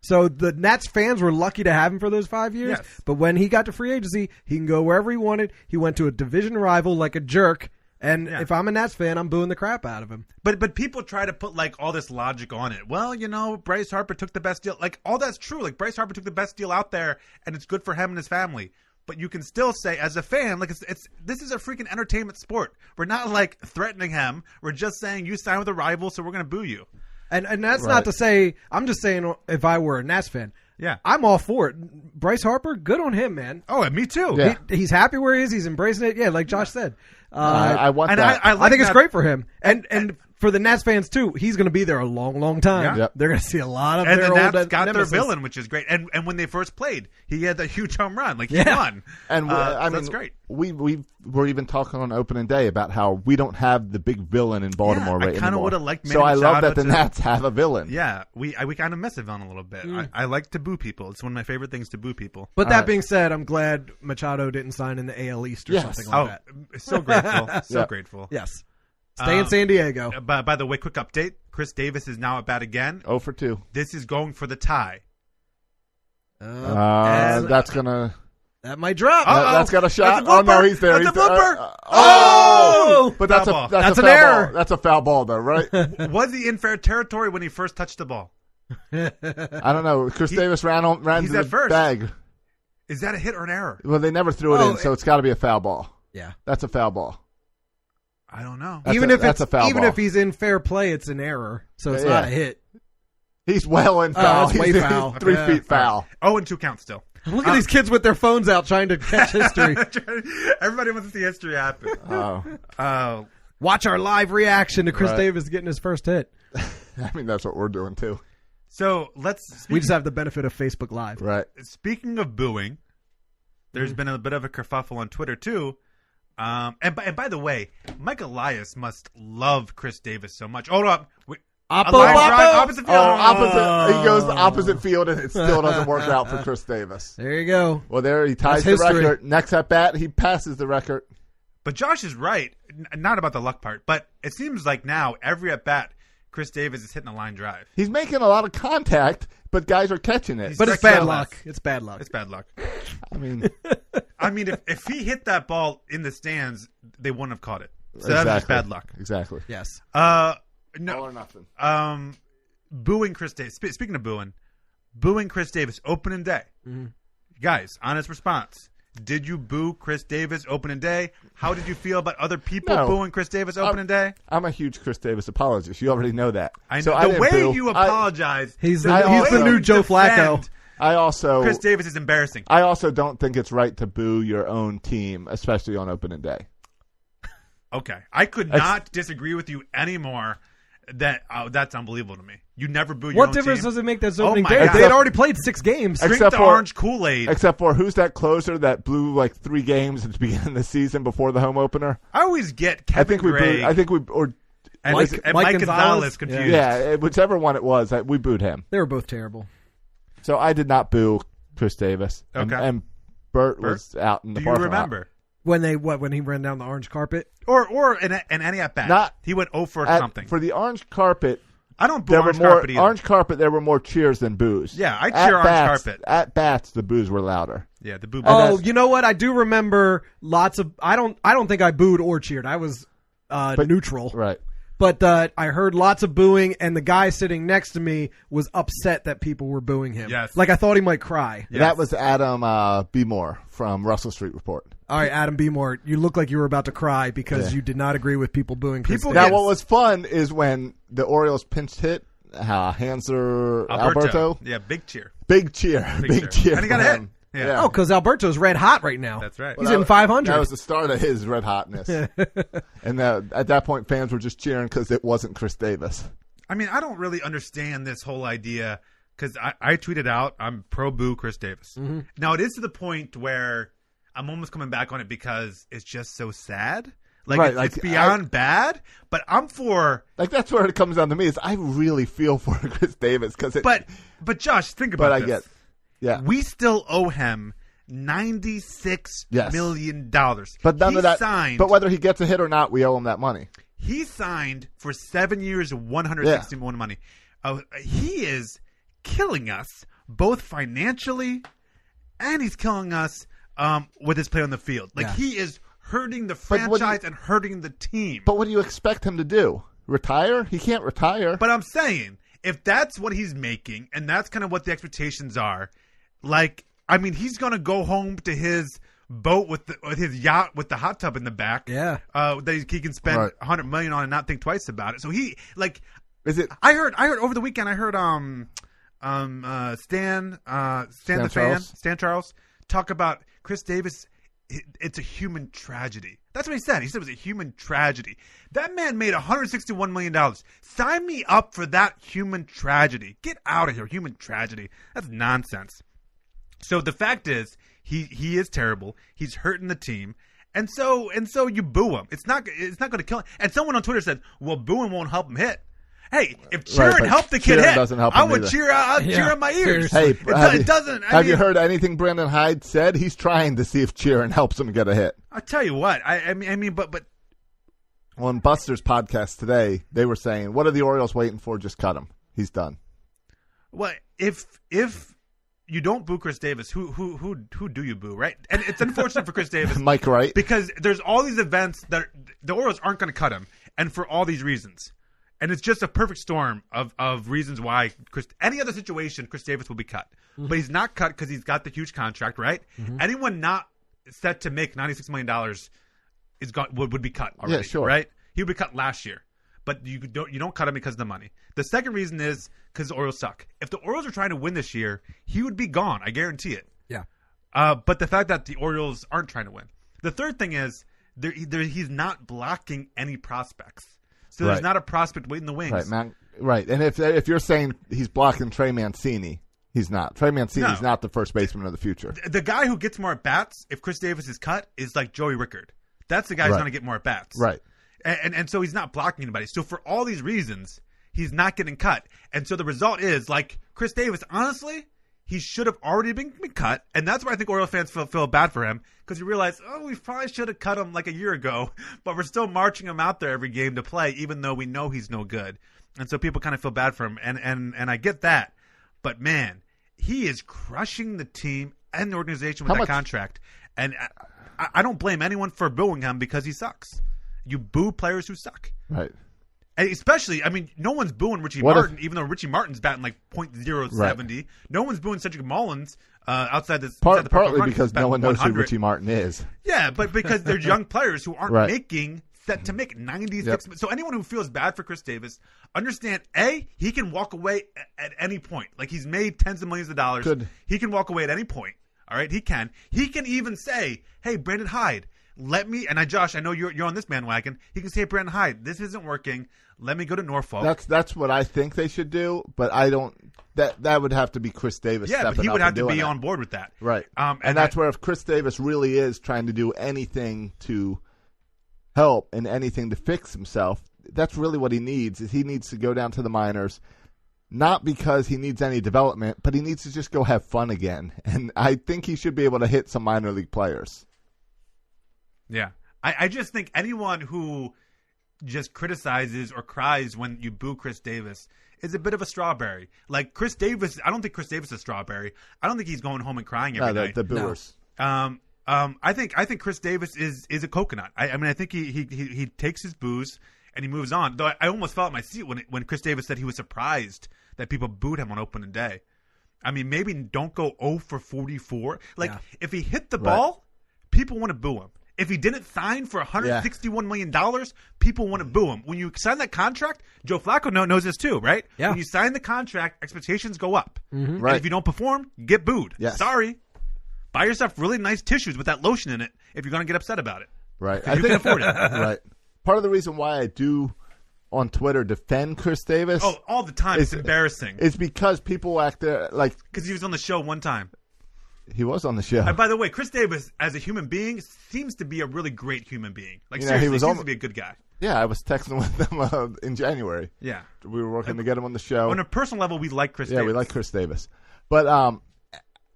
So the Nats fans were lucky to have him for those 5 years. Yes. But when he got to free agency, he can go wherever he wanted. He went to a division rival like a jerk. And Yeah. if I'm a Nats fan, I'm booing the crap out of him. But people try to put all this logic on it. Well, Bryce Harper took the best deal. All that's true. Bryce Harper took the best deal out there, and it's good for him and his family. But you can still say, as a fan, this is a freaking entertainment sport. We're not threatening him. We're just saying you signed with a rival, so we're going to boo you. And that's Right. not to say, I'm just saying if I were a Nats fan, Yeah. I'm all for it. Bryce Harper, good on him, man. Oh, and me too. Yeah. He's happy where he is. He's embracing it. Yeah, like Josh said. I want And that. I think it's that- great for him. And for the Nats fans, too, he's going to be there a long, long time. Yeah. Yep. They're going to see a lot of And their the old Nats got nemesis. their villain, which is great. And when they first played, he had that huge home run. He Yeah. won. And that's great. We were even talking on opening day about how we don't have the big villain in Baltimore Yeah, I right kinda anymore. would've liked So Manny I love Machado that the to- Nats have a villain. Yeah, we kind of miss a villain a little bit. I like to boo people. It's one of my favorite things to boo people. But that being said, I'm glad Machado didn't sign in the AL East or Yes. something like that. So grateful. So Yeah. grateful. Yes. Stay in San Diego. By the way, quick update. Chris Davis is now at bat again. 0 for 2. This is going for the tie. And That's gonna. that might drop. Uh-oh. That's got a shot. That's a Oh no, blooper. he's there. That's He's a there. blooper. Oh! But that's Foul a ball. That's a an foul error. ball. That's a foul ball, though, right? Was he in fair territory when he first touched the ball? I don't know. Chris Davis ran he's to at the first. bag. Is that a hit or an error? Well, they never threw it Oh, in, so it's got to be a foul ball. Yeah. That's a foul ball. I don't know. That's Even a- if that's it's a foul even ball. if he's in fair play, it's an error. So it's Yeah. not a hit. He's well in Oh, foul. that's way He's foul. 3 Yeah. feet foul. 0-2 count still. Look at these kids with their phones out trying to catch history. Everybody wants to see history happen. Oh. Oh, Watch our live reaction to Chris Right. Davis getting his first hit. I mean, that's what we're doing too. So We just have the benefit of Facebook Live. Right. speaking of booing, there's been a bit of a kerfuffle on Twitter too. And by the way, Mike Elias must love Chris Davis so much. Hold up. Oppo, A line Oppo. drive, opposite field. He goes the opposite field, and it still doesn't work out for Chris Davis. There you go. Well, there he ties That's the history. record. Next at bat, he passes the record. But Josh is right. Not about the luck part, but it seems like now every at bat, Chris Davis is hitting a line drive. He's making a lot of contact, but guys are catching it. But it's Striking bad out luck. less. It's bad luck. It's bad luck. I mean, I mean, if he hit that ball in the stands, they wouldn't have caught it. So that was just bad luck. Exactly. Yes. No. All or nothing. Booing Chris Davis. Speaking of booing Chris Davis opening day. Guys, honest response. Did you boo Chris Davis opening day? How did you feel about other people No. booing Chris Davis opening day? I'm a huge Chris Davis apologist. You already know that. I know So the didn't way boo. you apologize. He's the the, I he's the also new Joe Flacco. defend I also Chris Davis is embarrassing. I also don't think it's right to boo your own team, especially on opening day. Okay, I could not disagree with you anymore. That's unbelievable to me. You never boo your What own difference team. does it make that's Oh opening my day? God. They had already played 6 games. Drink Except the for- orange Kool-Aid. Except for who's that closer that blew like 3 games at the beginning of the season before the home opener? I always get Kevin Gray I think we or and Mike- and Mike Mike Gonzalez? Gonzalez confused. yeah, whichever one it was, we booed him. They were both terrible. So I did not boo Chris Davis. Okay. And Bert was out in the Do you parking lot. remember? When he ran down the orange carpet? Or in any at bat. Not- He went 0 for At- something. For the orange carpet, I don't boo there orange were more carpet either. orange carpet. There were more cheers than boos. Yeah, I At cheer orange bats- carpet. At bats, the boos were louder. Yeah, the boo. Oh, that's- you know what? I do remember lots of. I don't think I booed or cheered. I was neutral. Right. But I heard lots of booing, and the guy sitting next to me was upset that people were booing him. Yes. Like I thought he might cry. Yes. That was Adam B. Moore from Russell Street Report. All right, Adam B. Moore, you look like you were about to cry because you did not agree with people booing Chris People Davis. Now, Yes. what was fun is when the Orioles pinch hit Hanser Alberto. Yeah, big cheer. Big cheer. Big cheer. And he got for a hit. him. Yeah. Oh, because Alberto's red hot right now. That's right. He's in 500. That was the start of his red hotness. And at that point, fans were just cheering because it wasn't Chris Davis. I mean, I don't really understand this whole idea because I tweeted out I'm pro boo Chris Davis. Now it is to the point where I'm almost coming back on it because it's just so sad. Like, Right, it's, like, it's beyond bad, but I'm for. Like, that's where it comes down to me is I really feel for Chris Davis because But Josh, think about But I this. get, yeah. We still owe him $96 Yes. million. But none He of that. Signed, But whether he gets a hit or not, we owe him that money. he signed for 7 years, $160 million money. He is killing us both financially, and he's killing us with his play on the field. Like he is hurting the But what do you- franchise and hurting the team. But what do you expect him to do? Retire? He can't retire. But I'm saying, if that's what he's making, and that's kind of what the expectations are, like, I mean, he's going to go home to his boat with his yacht with the hot tub in the back. Yeah. That he can spend Right. $100 million on and not think twice about it. So he like. Is it? I heard over the weekend. I heard Stan Charles talk about Chris Davis. It's a human tragedy. That's what he said. He said it was a human tragedy. That man made $161 million. Sign me up for that human tragedy. Get out of here, human tragedy. That's nonsense. So the fact is, he is terrible. He's hurting the team. And so you boo him. It's not going to kill him. And someone on Twitter said, "Well, booing won't help him hit." Hey, if cheering but helped the kid cheering hit, doesn't help I him would either. cheer. I'd cheer in my ears. Hey, it doesn't. Have you heard anything Brandon Hyde said? He's trying to see if cheering helps him get a hit. I'll tell you what. I mean, but On Buster's podcast today, they were saying, "What are the Orioles waiting for? Just cut him. He's done." well, if you don't boo Chris Davis, who do you boo, right? And it's unfortunate for Chris Davis, Mike Wright. because there's all these events that the Orioles aren't going to cut him, and for all these reasons. And it's just a perfect storm of reasons why any other situation, Chris Davis will be cut. Mm-hmm. But he's not cut because he's got the huge contract, right? Mm-hmm. Anyone not set to make $96 million would be cut already, Yeah, sure. right? He would be cut last year. But you don't cut him because of the money. The second reason is because the Orioles suck. If the Orioles are trying to win this year, he would be gone. I guarantee it. Yeah. But the fact that the Orioles aren't trying to win. The third thing is he's not blocking any prospects. So there's Right. not a prospect waiting in the wings. Right, man. Right, and if you're saying he's blocking Trey Mancini, he's not. Trey Mancini's not the first baseman of the future. The guy who gets more at bats if Chris Davis is cut is like Joey Rickard. That's the guy who's Right. going to get more at bats. Right. And so he's not blocking anybody. So for all these reasons, he's not getting cut. And so the result is, like, Chris Davis, honestly, he should have already been cut. And that's why I think Orioles fans feel bad for him, because you realize, we probably should have cut him like a year ago, but we're still marching him out there every game to play, even though we know he's no good. And so people kind of feel bad for him. And I get that. But, man, he is crushing the team and the organization with that contract. And I don't blame anyone for booing him because he sucks. You boo players who suck. Right. And especially, I mean, no one's booing Richie Martin, even though Richie Martin's batting like .070. Right. No one's booing Cedric Mullins outside this. Partly because no one knows who Richie Martin is. Yeah, but because they're young players who aren't Right. making set to make 96. Yep. So anyone who feels bad for Chris Davis, understand, he can walk away at any point. Like, he's made tens of millions of dollars. Good. He can walk away at any point. All right, he can. He can even say, "Hey, Brandon Hyde, let me." And Josh, I know you're on this bandwagon. He can say, "Hey, Brandon Hyde, this isn't working. Let me go to Norfolk." That's what I think they should do, but I don't. That would have to be Chris Davis. Yeah, but he would have to be on board with that, right? And that's where if Chris Davis really is trying to do anything to help and anything to fix himself, that's really what he needs. Is he needs to go down to the minors. Not because he needs any development, but he needs to just go have fun again. And I think he should be able to hit some minor league players. Yeah. I just think anyone who just criticizes or cries when you boo Chris Davis is a bit of a strawberry. Like, Chris Davis, I don't think Chris Davis is a strawberry. I don't think he's going home and crying every night. The booers. No. I think Chris Davis is a coconut. I mean, I think he takes his boos and he moves on. Though I almost fell out my seat when Chris Davis said he was surprised that people booed him on opening day. I mean, maybe don't go 0 for 44. Like, if he hit the ball, people want to boo him. If he didn't sign for $161 million, people want to boo him. When you sign that contract, Joe Flacco knows this too, right? Yeah. When you sign the contract, expectations go up. Mm-hmm. Right. And if you don't perform, you get booed. Yes. Sorry. Buy yourself really nice tissues with that lotion in it if you're going to get upset about it. Right. You can afford it. Right. Part of the reason why I do on Twitter defend Chris Davis. Oh, all the time. It's embarrassing. It's because people act there like. Because he was on the show one time. He was on the show. And by the way, Chris Davis, as a human being, seems to be a really great human being. Like, You know, seriously, he was seems to be a good guy. Yeah, I was texting with him in January. Yeah. We were working to get him on the show. On a personal level, we like Chris Yeah, Davis. we like Chris Davis. But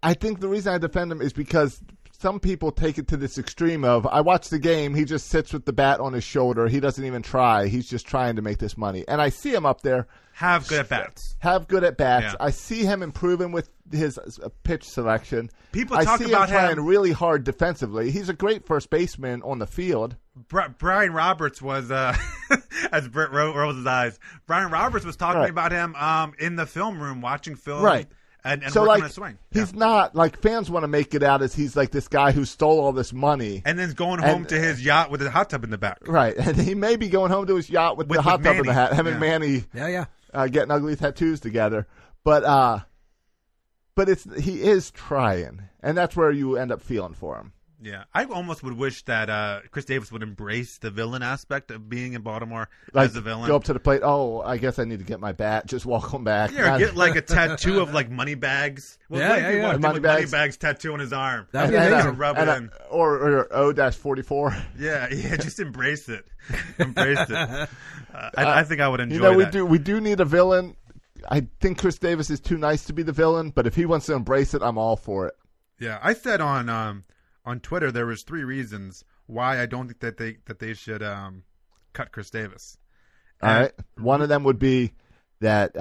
I think the reason I defend him is because some people take it to this extreme of, I watch the game, he just sits with the bat on his shoulder. He doesn't even try. He's just trying to make this money. And I see him up there. Have good at bats. Have good at bats. Yeah. I see him improving with his pitch selection. People I talk see about him trying really hard defensively. He's a great first baseman on the field. Brian Roberts was, as Brett rolls his eyes, Brian Roberts was talking about him in the film room, watching film. Right. And so, working like, on a swing. He's not, like, fans want to make it out as he's like this guy who stole all this money. And then going home to his yacht with a hot tub in the back. Right. And he may be going home to his yacht with the hot tub in the hat. Him and Manny getting ugly tattoos together. But he is trying. And that's where you end up feeling for him. Yeah, I almost would wish that Chris Davis would embrace the villain aspect of being in Baltimore as a villain. Go up to the plate. Oh, I guess I need to get my bat. Just walk him back. Yeah, or get like a tattoo of like money bags. Yeah. Money bags tattoo on his arm. That'd be amazing. Rub it in. Or O-44. Yeah, just embrace it. Embrace it. I think I would enjoy that. We do need a villain. I think Chris Davis is too nice to be the villain, but if he wants to embrace it, I'm all for it. Yeah, I said on Twitter there was 3 reasons why I don't think that they should cut Chris Davis. All right. One of them would be that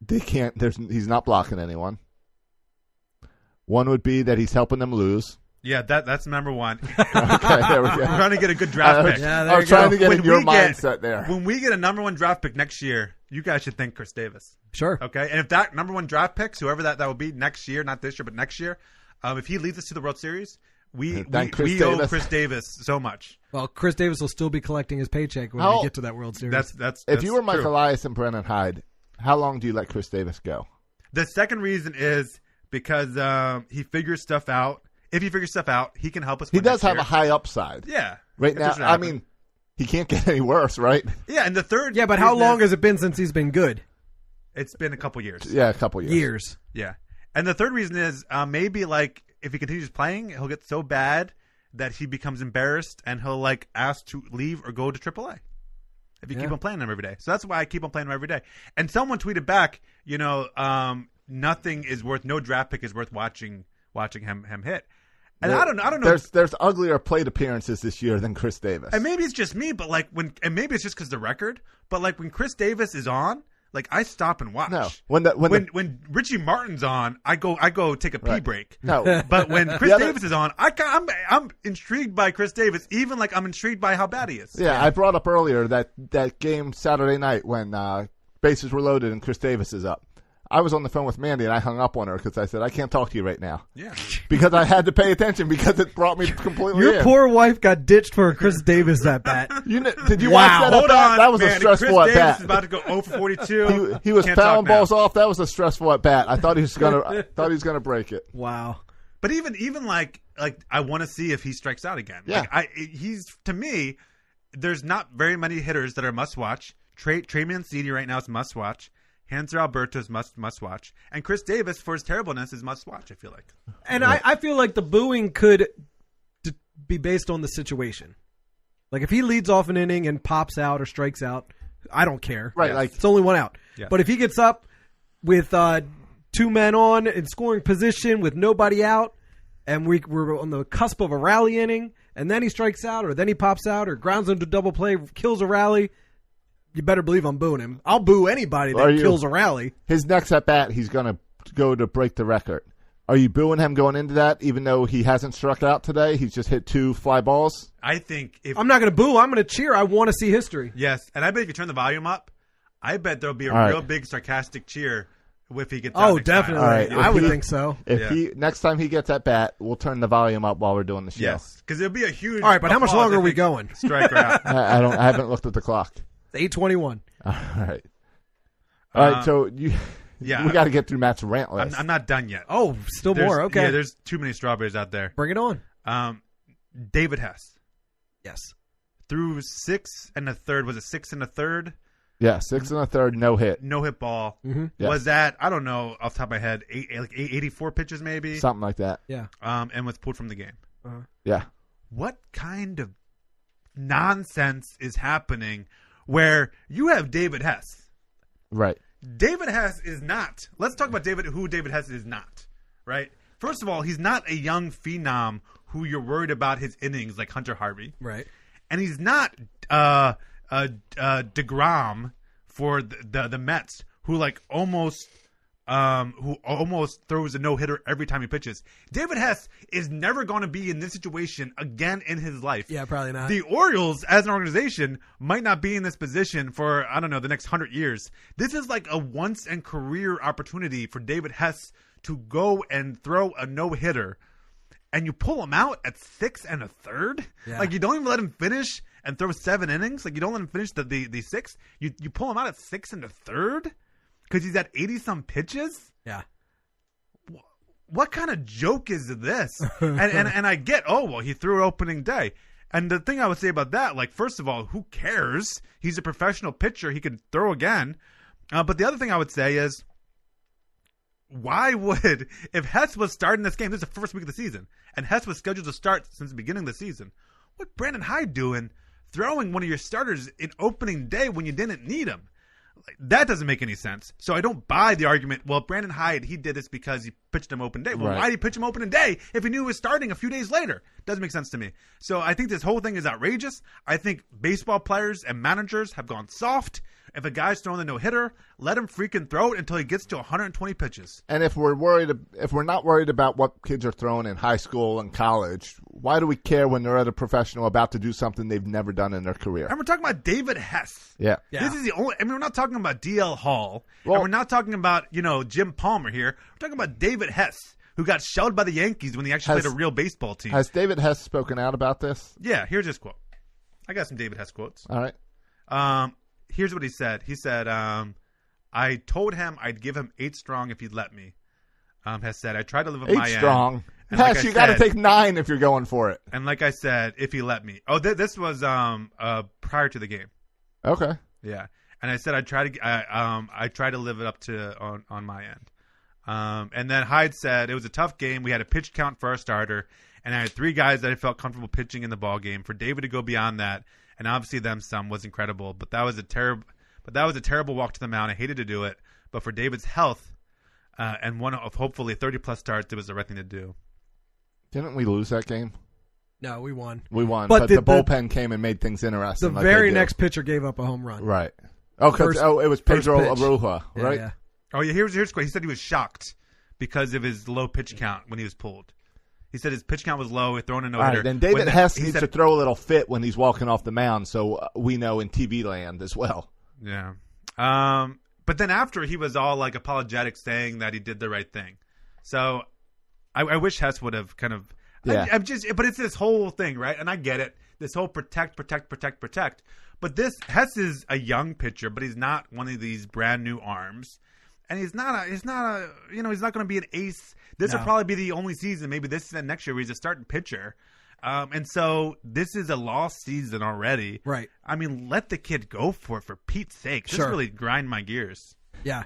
they can't. He's not blocking anyone. One would be that he's helping them lose. Yeah, that's number 1. Okay, there we go. We're trying to get a good draft pick. Yeah, I was trying to get in your mindset there. When we get a number 1 draft pick next year, you guys should thank Chris Davis. Sure. Okay, and if that number 1 draft picks, whoever that will be next year, not this year, but next year, if he leads us to the World Series, we owe Chris Davis so much. Well, Chris Davis will still be collecting his paycheck when we get to that World Series. That's if you were Mike true. Elias and Brennan Hyde, how long do you let Chris Davis go? The second reason is because he figures stuff out. If he figures stuff out, he can help us. He win does next have year. a high upside. Yeah. Right If now, this should I happen. mean, he can't get any worse, right? Yeah, and the third. Yeah, but how reason long is- has it been since he's been good? It's been a couple years. Yeah, a couple years. Years. Yeah. And the third reason is maybe like if he continues playing, he'll get so bad that he becomes embarrassed and he'll like ask to leave or go to AAA. If you keep on playing him every day. So that's why I keep on playing him every day. And someone tweeted back, no draft pick is worth watching him hit. And I don't know. There's uglier plate appearances this year than Chris Davis. And maybe it's just me, but maybe it's just because the record. But like when Chris Davis is on, like I stop and watch. No, when Richie Martin's on, I go take a pee break. No, But when Chris Davis is on, I'm intrigued by Chris Davis, even like I'm intrigued by how bad he is. yeah, I brought up earlier that game Saturday night when bases were loaded and Chris Davis is up. I was on the phone with Mandy and I hung up on her because I said, I can't talk to you right now. Yeah. Because I had to pay attention because it brought me completely Your in. poor wife got ditched for a Chris Davis at bat. Did you Wow. watch that? Hold at bat? on, That was man. a stressful Chris at Davis bat. is about to go 0 for 42. He was Can't fouling talk now. balls off. That was a stressful at bat. I thought he was gonna break it. Wow. But even like I want to see if he strikes out again. Yeah. Like, he's to me. There's not very many hitters that are must watch. Trey Mancini right now is must watch. Hanser Alberto is must watch, and Chris Davis for his terribleness is must watch. I feel like. And I feel like the booing could be based on the situation. Like if he leads off an inning and pops out or strikes out, I don't care. Right, like It's only one out. Yeah. But if he gets up with 2 men on in scoring position with nobody out, and we're on the cusp of a rally inning, and then he strikes out, or then he pops out, or grounds into double play, kills a rally, you better believe I'm booing him. I'll boo anybody that kills a rally. his next at bat, he's gonna go to break the record. Are you booing him going into that, even though he hasn't struck out today? He's just hit 2 fly balls. I think if I'm not going to boo. I'm going to cheer. I want to see history. yes, and I bet if you turn the volume up, I bet there'll be a All right. real big sarcastic cheer if he gets out Oh, next time. definitely. All right. I would If he- think so. If next time he gets at bat, we'll turn the volume up while we're doing the show. Yes, because it'll be a huge. All right, but how much applause longer are if we he going? Strike or out. I haven't looked at the clock. It's 8:21. All right. All right. So yeah. we got to get through Matt's rant list. I'm not done yet. Oh, still There's- more. Okay. Yeah, there's too many strawberries out there. Bring it on. David Hess Yes. threw 6 1/3. Was it 6 1/3? Yeah, 6 1/3, no hit, No hit ball. Mm-hmm. Yeah. Was that, I don't know off the top of my head, 84 pitches maybe? something like that. Yeah. And was pulled from the game. Yeah. What kind of nonsense is happening where you have David Hess? Right. David Hess is not. Let's talk about who David Hess is not, right? First of all, he's not a young phenom who you're worried about his innings like Hunter Harvey. Right. And he's not DeGrom for the Mets, who almost throws a no-hitter every time he pitches. David Hess is never going to be in this situation again in his life. Yeah, probably not. The Orioles, as an organization, might not be in this position for, I don't know, the next 100 years. This is like a once-in-career opportunity for David Hess to go and throw a no-hitter. And you pull him out at 6 1/3? Yeah. Like, you don't even let him finish and throw 7 innings? Like, you don't let him finish the 6? You pull him out at 6 1/3? Because he's at 80-some pitches? Yeah. What kind of joke is this? and I get, he threw opening day. And the thing I would say about that, first of all, who cares? He's a professional pitcher. He can throw again. But the other thing I would say is, if Hess was starting this game, this is the first week of the season, and Hess was scheduled to start since the beginning of the season, what Brandon Hyde doing throwing one of your starters in opening day when you didn't need him? That doesn't make any sense. So I don't buy the argument, well, Brandon Hyde, he did this because he pitched him open day. Well, Right. why did he pitch him opening day if he knew he was starting a few days later? Doesn't make sense to me. So I think this whole thing is outrageous. I think baseball players and managers have gone soft. If a guy's throwing the no-hitter, let him freaking throw it until he gets to 120 pitches. And if we're not worried about what kids are throwing in high school and college, why do we care when they're at a professional about to do something they've never done in their career? And we're talking about David Hess. Yeah. Yeah. This is the only. I mean, we're not talking about DL Hall, Well- and we're not talking about Jim Palmer here. We're talking about David Hess, who got shelled by the Yankees when he actually played a real baseball team. Has David Hess spoken out about this? Yeah, here's his quote. I got some David Hess quotes. All right. Here's what he said. He said, I told him I'd give him 8 strong if he'd let me. Hess said, I tried to live up 8 my strong. end. And Hess, like I you got to said- take 9 if you're going for it. And like I said, if he let me. Oh, this was prior to the game. Okay. Yeah, and I said I try to live it up to on my end. And then Hyde said it was a tough game. We had a pitch count for our starter, and I had 3 guys that I felt comfortable pitching in the ball game. For David to go beyond that, and obviously them some was incredible. But that was a terrible walk to the mound. I hated to do it, but for David's health and one of hopefully 30+ starts, it was the right thing to do. Didn't we lose that game? No, we won. We won, But but the the bullpen came and made things interesting. The like they very do. next pitcher gave up a home run. Right. Oh, First- it was Pedro first pitch. Aruja, Yeah, right? yeah. Oh yeah, here's great. He said he was shocked because of his low pitch count when he was pulled. He said his pitch count was low. Throwing a no All hitter. right, then David Hess needs to throw a little fit when he's walking off the mound, so we know in TV land as well. Yeah. But then after he was all like apologetic, saying that he did the right thing. So I wish Hess would have kind of. Yeah. But it's this whole thing, right? And I get it. This whole protect. But Hess is a young pitcher, but he's not one of these brand new arms. And he's not going to be an ace. This will probably be the only season, maybe this and next year, where he's a starting pitcher. And so this is a lost season already. Right. I mean, let the kid go for it, for Pete's sake. This Sure. really grind my gears. Yeah.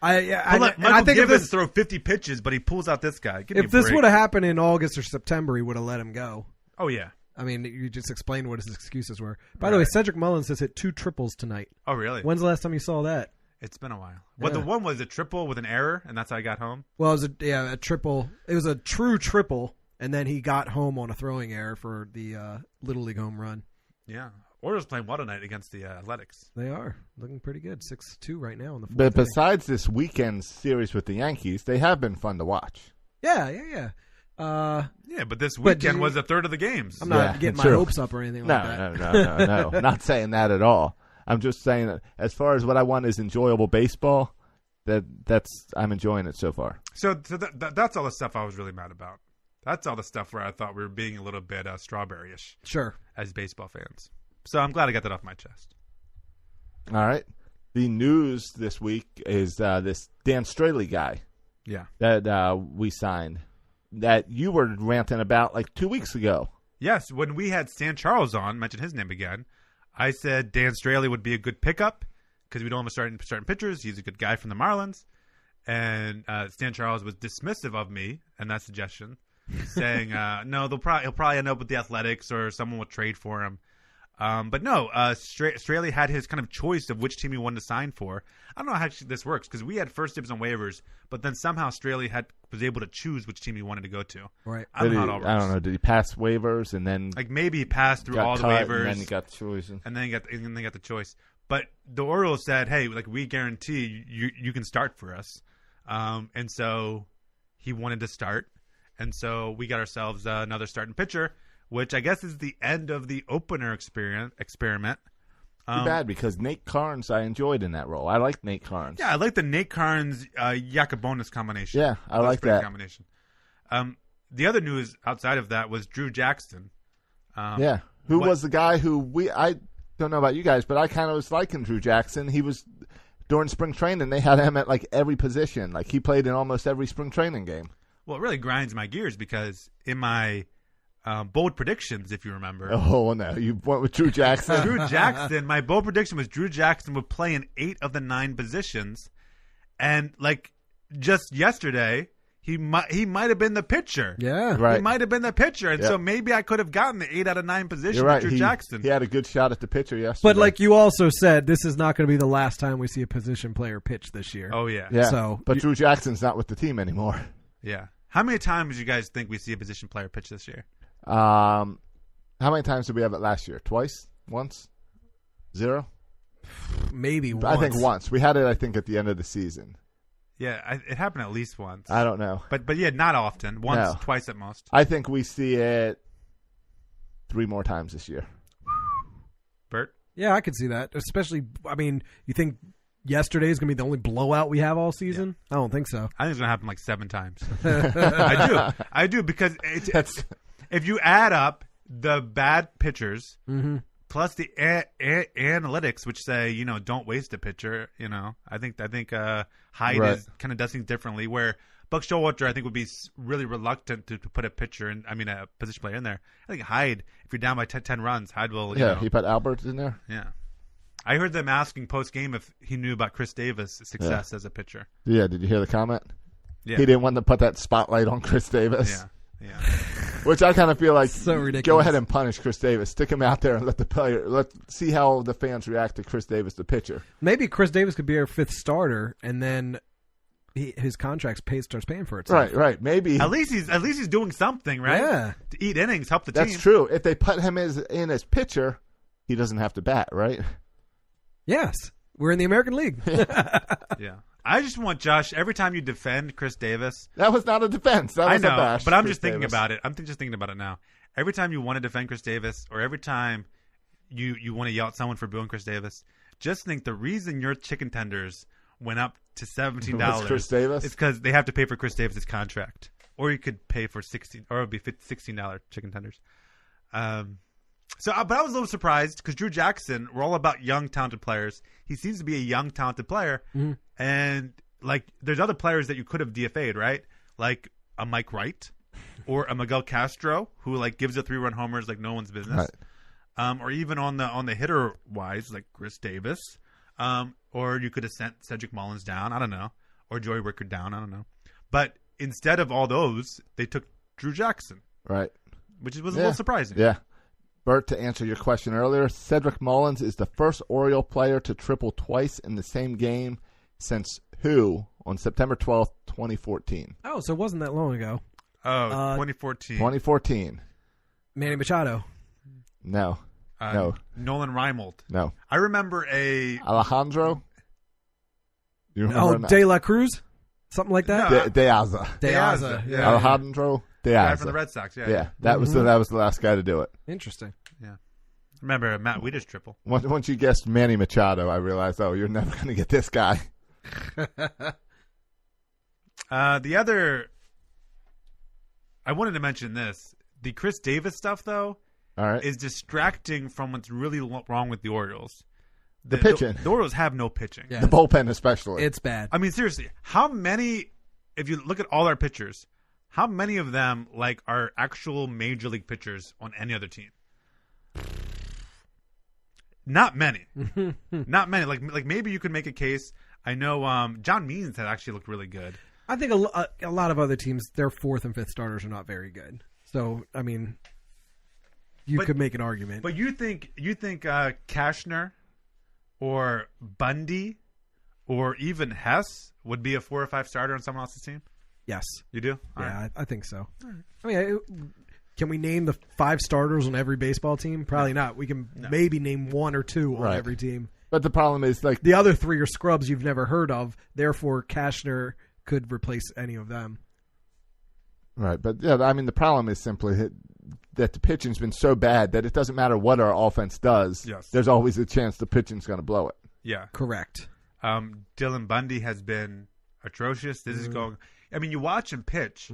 I think Givens throw 50 pitches, but he pulls out this guy. Give me a if this break. would have happened in August or September, he would have let him go. Oh, yeah. I mean, you just explained what his excuses were. By the way, Cedric Mullins has hit 2 triples tonight. Oh, really? When's the last time you saw that? It's been a while. Well, Yeah. the one was a triple with an error, and that's how I got home. Well, it was a triple. It was a true triple, and then he got home on a throwing error for the Little League home run. Yeah. Orioles playing well tonight against the Athletics. They are looking pretty good. 6-2 right now in the fourth But inning. besides this weekend series with the Yankees, they have been fun to watch. Yeah. Yeah, but this But weekend you- was a third of the games. I'm not Yeah, getting my true. hopes up or anything like that. No. Not saying that at all. I'm just saying that as far as what I want is enjoyable baseball, I'm enjoying it so far. So that's all the stuff I was really mad about. That's all the stuff where I thought we were being a little bit strawberry-ish Sure. as baseball fans. So I'm glad I got that off my chest. All right. The news this week is this Dan Straily guy Yeah. that we signed that you were ranting about like 2 weeks ago. Yes, when we had Stan Charles on, mentioned his name again, I said Dan Straily would be a good pickup because we don't have starting pitchers. He's a good guy from the Marlins. And Stan Charles was dismissive of me and that suggestion, saying, no, he'll probably end up with the Athletics or someone will trade for him. But no, Straily had his kind of choice of which team he wanted to sign for. I don't know how this works because we had first dibs on waivers, but then somehow Straily was able to choose which team he wanted to go to. Right. I don't know how it all works. I don't know. Did he pass waivers and then Like maybe he passed through got all the cut waivers, and then he got chosen? and then they got the choice. But the Orioles said, "Hey, like we guarantee you can start for us," and so he wanted to start, and so we got ourselves another starting pitcher, which I guess is the end of the opener experiment. Too bad because Nate Carnes I enjoyed in that role. I liked Nate Carnes. Yeah, I like the Nate Carnes Yacobonis combination. Yeah, I That's like a great that. combination. The other news outside of that was Drew Jackson. Yeah. Who what- was the guy who I don't know about you guys, but I kind of was liking Drew Jackson. He was during spring training. They had him at like every position. Like he played in almost every spring training game. Well, it really grinds my gears because in my bold predictions, if you remember, Oh no, you went with Drew Jackson. Drew Jackson, my bold prediction was Drew Jackson would play in 8 of the 9 positions, and like just yesterday, he might have been the pitcher. Yeah. Right. He might have been the pitcher, and Yep. so maybe I could have gotten the 8 out of 9 position You're right. with Drew Jackson. He had a good shot at the pitcher yesterday. But like you also said, this is not going to be the last time we see a position player pitch this year. Oh yeah, yeah. so but you- Drew Jackson's not with the team anymore. yeah. How many times do you guys think we see a position player pitch this year? How many times did we have it last year? Twice? Once? 0? Maybe once. I think once. We had it, I think, at the end of the season. Yeah, it happened at least once. I don't know. But yeah, not often. Once, No. twice at most. I think we see it 3 more times this year. Bert? Yeah, I could see that. Especially, I mean, you think yesterday is going to be the only blowout we have all season? I don't think so. I think it's going to happen like 7 times. I do because if you add up the bad pitchers plus the analytics, which say don't waste a pitcher. I think Hyde Right. is kind of does things differently. Where Buck Showalter, I think, would be really reluctant to put a pitcher in. I mean, a position player in there. I think Hyde, if you're down by 10 runs, Hyde will. You know, he put Albert in there. Yeah. I heard them asking post game if he knew about Chris Davis' success as a pitcher. Yeah, did you hear the comment? Yeah. He didn't want to put that spotlight on Chris Davis. Yeah. Which I kind of feel like, So ridiculous. Go ahead and punish Chris Davis. Stick him out there and let's see how the fans react to Chris Davis, the pitcher. Maybe Chris Davis could be our 5th starter, and then his contract starts paying for itself. Right. Maybe At least he's doing something, right? Yeah. To eat innings, help the team. that's true. If they put him in as pitcher, he doesn't have to bat, right? Yes. We're in the American League. Yeah. I just want Josh, every time you defend Chris Davis. That was not a defense. That was I know, a bash. but I'm Chris just thinking Davis. about it. I'm just thinking about it now. Every time you want to defend Chris Davis, or every time you want to yell at someone for booing Chris Davis, just think the reason your chicken tenders went up to $17 Was Chris Davis? is because they have to pay for Chris Davis' contract, or you could pay for $16 chicken tenders. But I was a little surprised because Drew Jackson, we're all about young, talented players. He seems to be a young, talented player, and like there's other players that you could have DFA'd, right? Like a Mike Wright or a Miguel Castro, who like gives a 3-run homers like no one's business, or even on the hitter wise, like Chris Davis, or you could have sent Cedric Mullins down, I don't know, or Joey Rickard down, I don't know. But instead of all those, they took Drew Jackson, Right. which was a little surprising. Yeah. Bert, to answer your question earlier, Cedric Mullins is the first Oriole player to triple twice in the same game since who on September 12th, 2014. Oh, so it wasn't that long ago. Oh, 2014. 2014. Manny Machado. No. No. Nolan Reimold. No. I remember Alejandro? You remember that? De La Cruz? Something like that? No. Deaza. Deaza. Yeah. Alejandro Deaza. guy from the Red Sox. Yeah, that was the last guy to do it. Interesting. Yeah. Remember Matt Wieters triple. Once you guessed Manny Machado, I realized, you're never going to get this guy. The other, I wanted to mention this. The Chris Davis stuff, though, All right. is distracting from what's really wrong with the Orioles. The pitching. The Orioles have no pitching. Yeah. The bullpen especially. It's bad. I mean, seriously, how many, if you look at all our pitchers, how many of them like are actual major league pitchers on any other team? Not many. Not many. Like maybe you could make a case. I know John Means had actually looked really good. I think a lot of other teams, their 4th and 5th starters are not very good. So, I mean, you could make an argument. But you think Cashner or Bundy or even Hess would be a 4 or 5 starter on someone else's team? Yes. You do? All Yeah, right. I think so. I mean, can we name the 5 starters on every baseball team? Probably not. We can maybe name 1 or 2 on Right. every team. But the problem is, like, The other 3 are scrubs you've never heard of. Therefore, Cashner could replace any of them. right. But yeah, I mean, the problem is simply that the pitching's been so bad that it doesn't matter what our offense does. Yes. There's always a chance the pitching's going to blow it. Yeah. Correct. Dylan Bundy has been atrocious. This is going. I mean, you watch him pitch.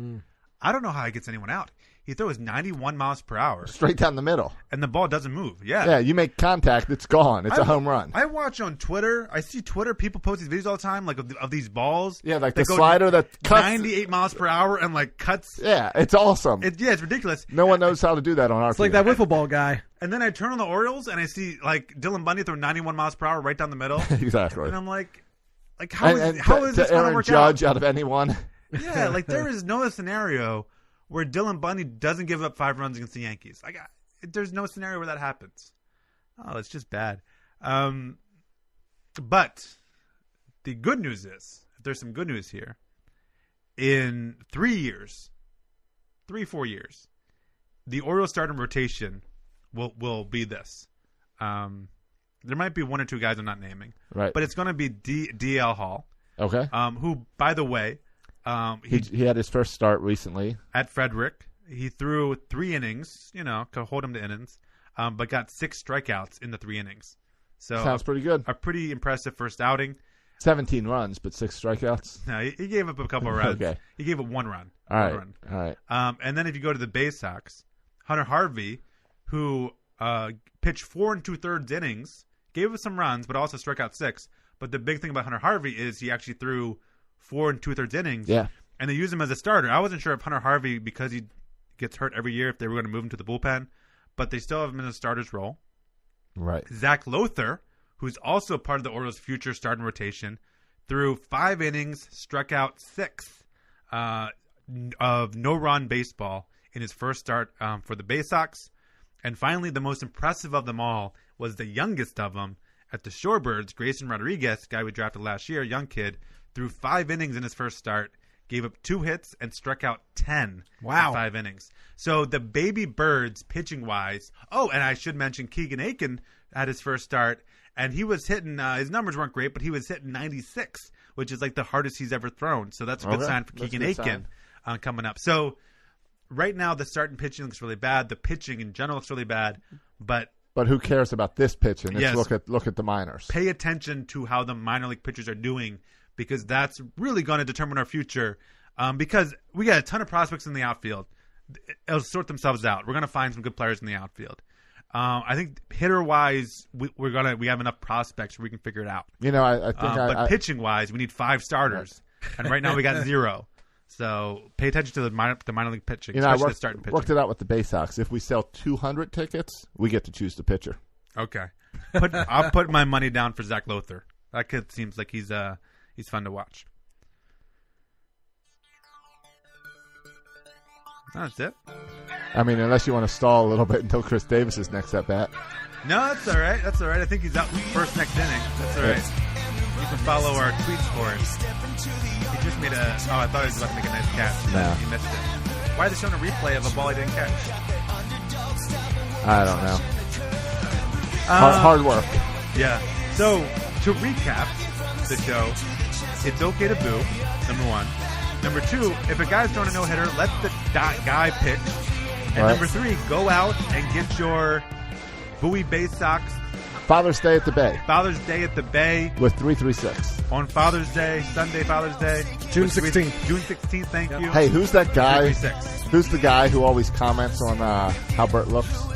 I don't know how he gets anyone out. He throws 91 miles per hour, Straight down the middle. and the ball doesn't move. Yeah. Yeah, you make contact, it's gone. It's a home run. I watch on Twitter. I see Twitter people post these videos all the time, like of these balls. Yeah, like that the go slider that cuts. 98 miles per hour and like cuts. Yeah, it's awesome. It's ridiculous. No one knows how to do that on our It's like team. that wiffle ball guy. And then I turn on the Orioles and I see like Dylan Bundy throw 91 miles per hour right down the middle, Exactly. and I'm like how is this to going to Aaron work Judge out of anyone. Yeah, like there is no scenario where Dylan Bundy doesn't give up 5 runs against the Yankees. There's no scenario where that happens. Oh, it's just bad. But the good news is, there's some good news here. In 3 years, 4 years, the Orioles starting rotation will be this. There might be 1 or 2 guys I'm not naming, Right. but it's going to be DL Hall, Okay. who, by the way, He had his first start recently. at Frederick. He threw 3 innings, could hold him to innings, but got 6 strikeouts in the 3 innings. So Sounds pretty good. a pretty impressive first outing. 17 runs, but 6 strikeouts. No, he gave up a couple of runs. Okay. He gave up 1 run. All right. One All right. run. And then if you go to the Bay Sox, Hunter Harvey, who pitched 4 2/3 innings, gave us some runs, but also struck out 6. But the big thing about Hunter Harvey is he actually threw 4 2/3 innings. Yeah. and they use him as a starter. I wasn't sure if Hunter Harvey, because he gets hurt every year, if they were going to move him to the bullpen, but they still have him in a starter's role. Right. Zach Lothar, who's also part of the Orioles' future starting rotation, threw 5 innings, struck out 6 of no-run baseball in his first start for the Bay Sox. And finally, the most impressive of them all was the youngest of them at the Shorebirds, Grayson Rodriguez, guy we drafted last year, young kid, threw 5 innings in his first start, gave up 2 hits, and struck out 10 in 5 innings. So the baby birds, pitching-wise. Oh, and I should mention Keegan Aiken had his first start, and he was hitting his numbers weren't great, but he was hitting 96, which is like the hardest he's ever thrown. So that's a good sign for Keegan Aiken coming up. So right now the starting pitching looks really bad. The pitching in general looks really bad, but who cares about this pitching? Let's look at the minors. Pay attention to how the minor league pitchers are doing, because that's really going to determine our future. Because we got a ton of prospects in the outfield. It'll sort themselves out. We're going to find some good players in the outfield. I think hitter-wise, we have enough prospects where we can figure it out. I think but pitching-wise, we need 5 starters, and right now we got 0. So pay attention to the minor league pitching, especially the starting pitching. Worked it out with the Bay Sox. If we sell 200 tickets, we get to choose the pitcher. Okay, I'll put my money down for Zach Lothar. That kid seems like he's fun to watch. That's it. I mean, unless you want to stall a little bit until Chris Davis's next at bat. No, that's all right. That's all right. I think he's out first next inning. That's all right. You can follow our tweets for it. He just made a. Oh, I thought he was about to make a nice catch. No. He missed it. Why are they showing a replay of a ball he didn't catch? I don't know. Hard work. Yeah. So to recap the show, it's okay to boo. Number 1. Number 2, if a guy's throwing a no-hitter, let the guy pitch. And number 3, go out and get your Bowie Bay Sox. Father's Day at the Bay. Father's Day at the Bay. With 336. On Father's Day, Sunday Father's Day. June 16th. June 16th, thank you. Hey, who's that guy? 336. Who's the guy who always comments on how Bert looks?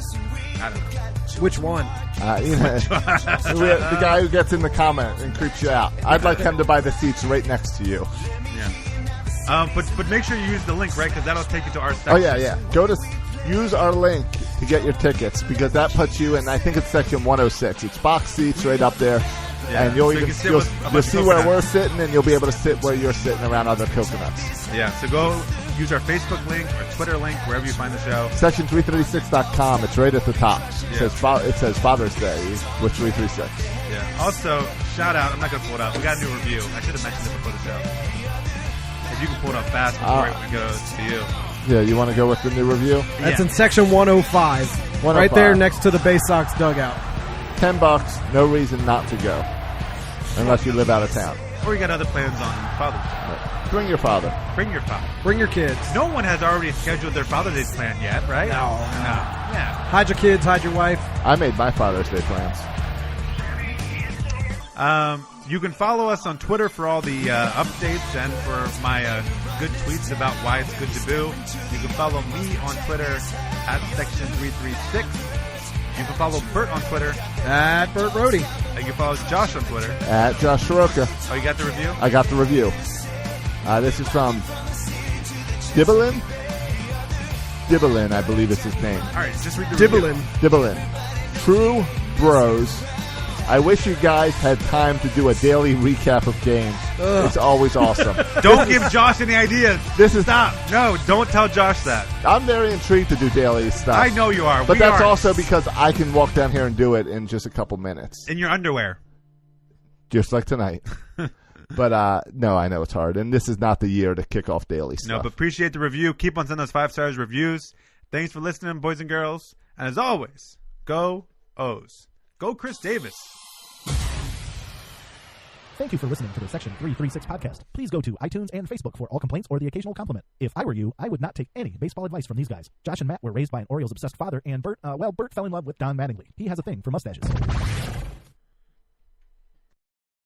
I don't know. Which one? The guy who gets in the comment and creeps you out. I'd like him to buy the seats right next to you. Yeah. But make sure you use the link, right? Because that'll take you to our section. Oh, yeah. Use our link to get your tickets, because that puts you in, I think it's section 106. It's box seats right up there. Yeah. And you'll see where we're sitting, and you'll be able to sit where you're sitting around other coconuts. Yeah, so go use our Facebook link or Twitter link, wherever you find the show. Section336.com. It's right at the top. Yeah. It says Father's Day with 336. Yeah. Also, shout out. I'm not going to pull it up. We got a new review. I should have mentioned it before the show. If you can pull it up fast before it goes to you. Yeah, you want to go with the new review? That's in section 105. Right there next to the Bay Sox dugout. $10, no reason not to go. Unless you live out of town. Or you got other plans on Father's Day. Right. Bring your father. Bring your father. Bring your kids. No one has already scheduled their Father's Day plan yet, right? No. Yeah. Hide your kids, hide your wife. I made my Father's Day plans. You can follow us on Twitter for all the updates and for my good tweets about why it's good to boo. You can follow me on Twitter at Section336. You can follow Bert on Twitter at Bert Rohde. And you can follow Josh on Twitter at Josh Soroka. Oh, you got the review? I got the review. This is from Dibblin, I believe it's his name. All right, just read the review. Dibblin. True bros. I wish you guys had time to do a daily recap of games. Ugh. It's always awesome. Don't give Josh any ideas. Stop. No, don't tell Josh that. I'm very intrigued to do daily stuff. I know you are. But that's also because I can walk down here and do it in just a couple minutes. In your underwear. Just like tonight. But, no, I know it's hard. And this is not the year to kick off daily stuff. No, but appreciate the review. Keep on sending those 5-star reviews. Thanks for listening, boys and girls. And as always, go O's. Go Chris Davis. Thank you for listening to the Section 336 podcast. Please go to iTunes and Facebook for all complaints or the occasional compliment. If I were you, I would not take any baseball advice from these guys. Josh and Matt were raised by an Orioles-obsessed father, and Bert fell in love with Don Mattingly. He has a thing for mustaches.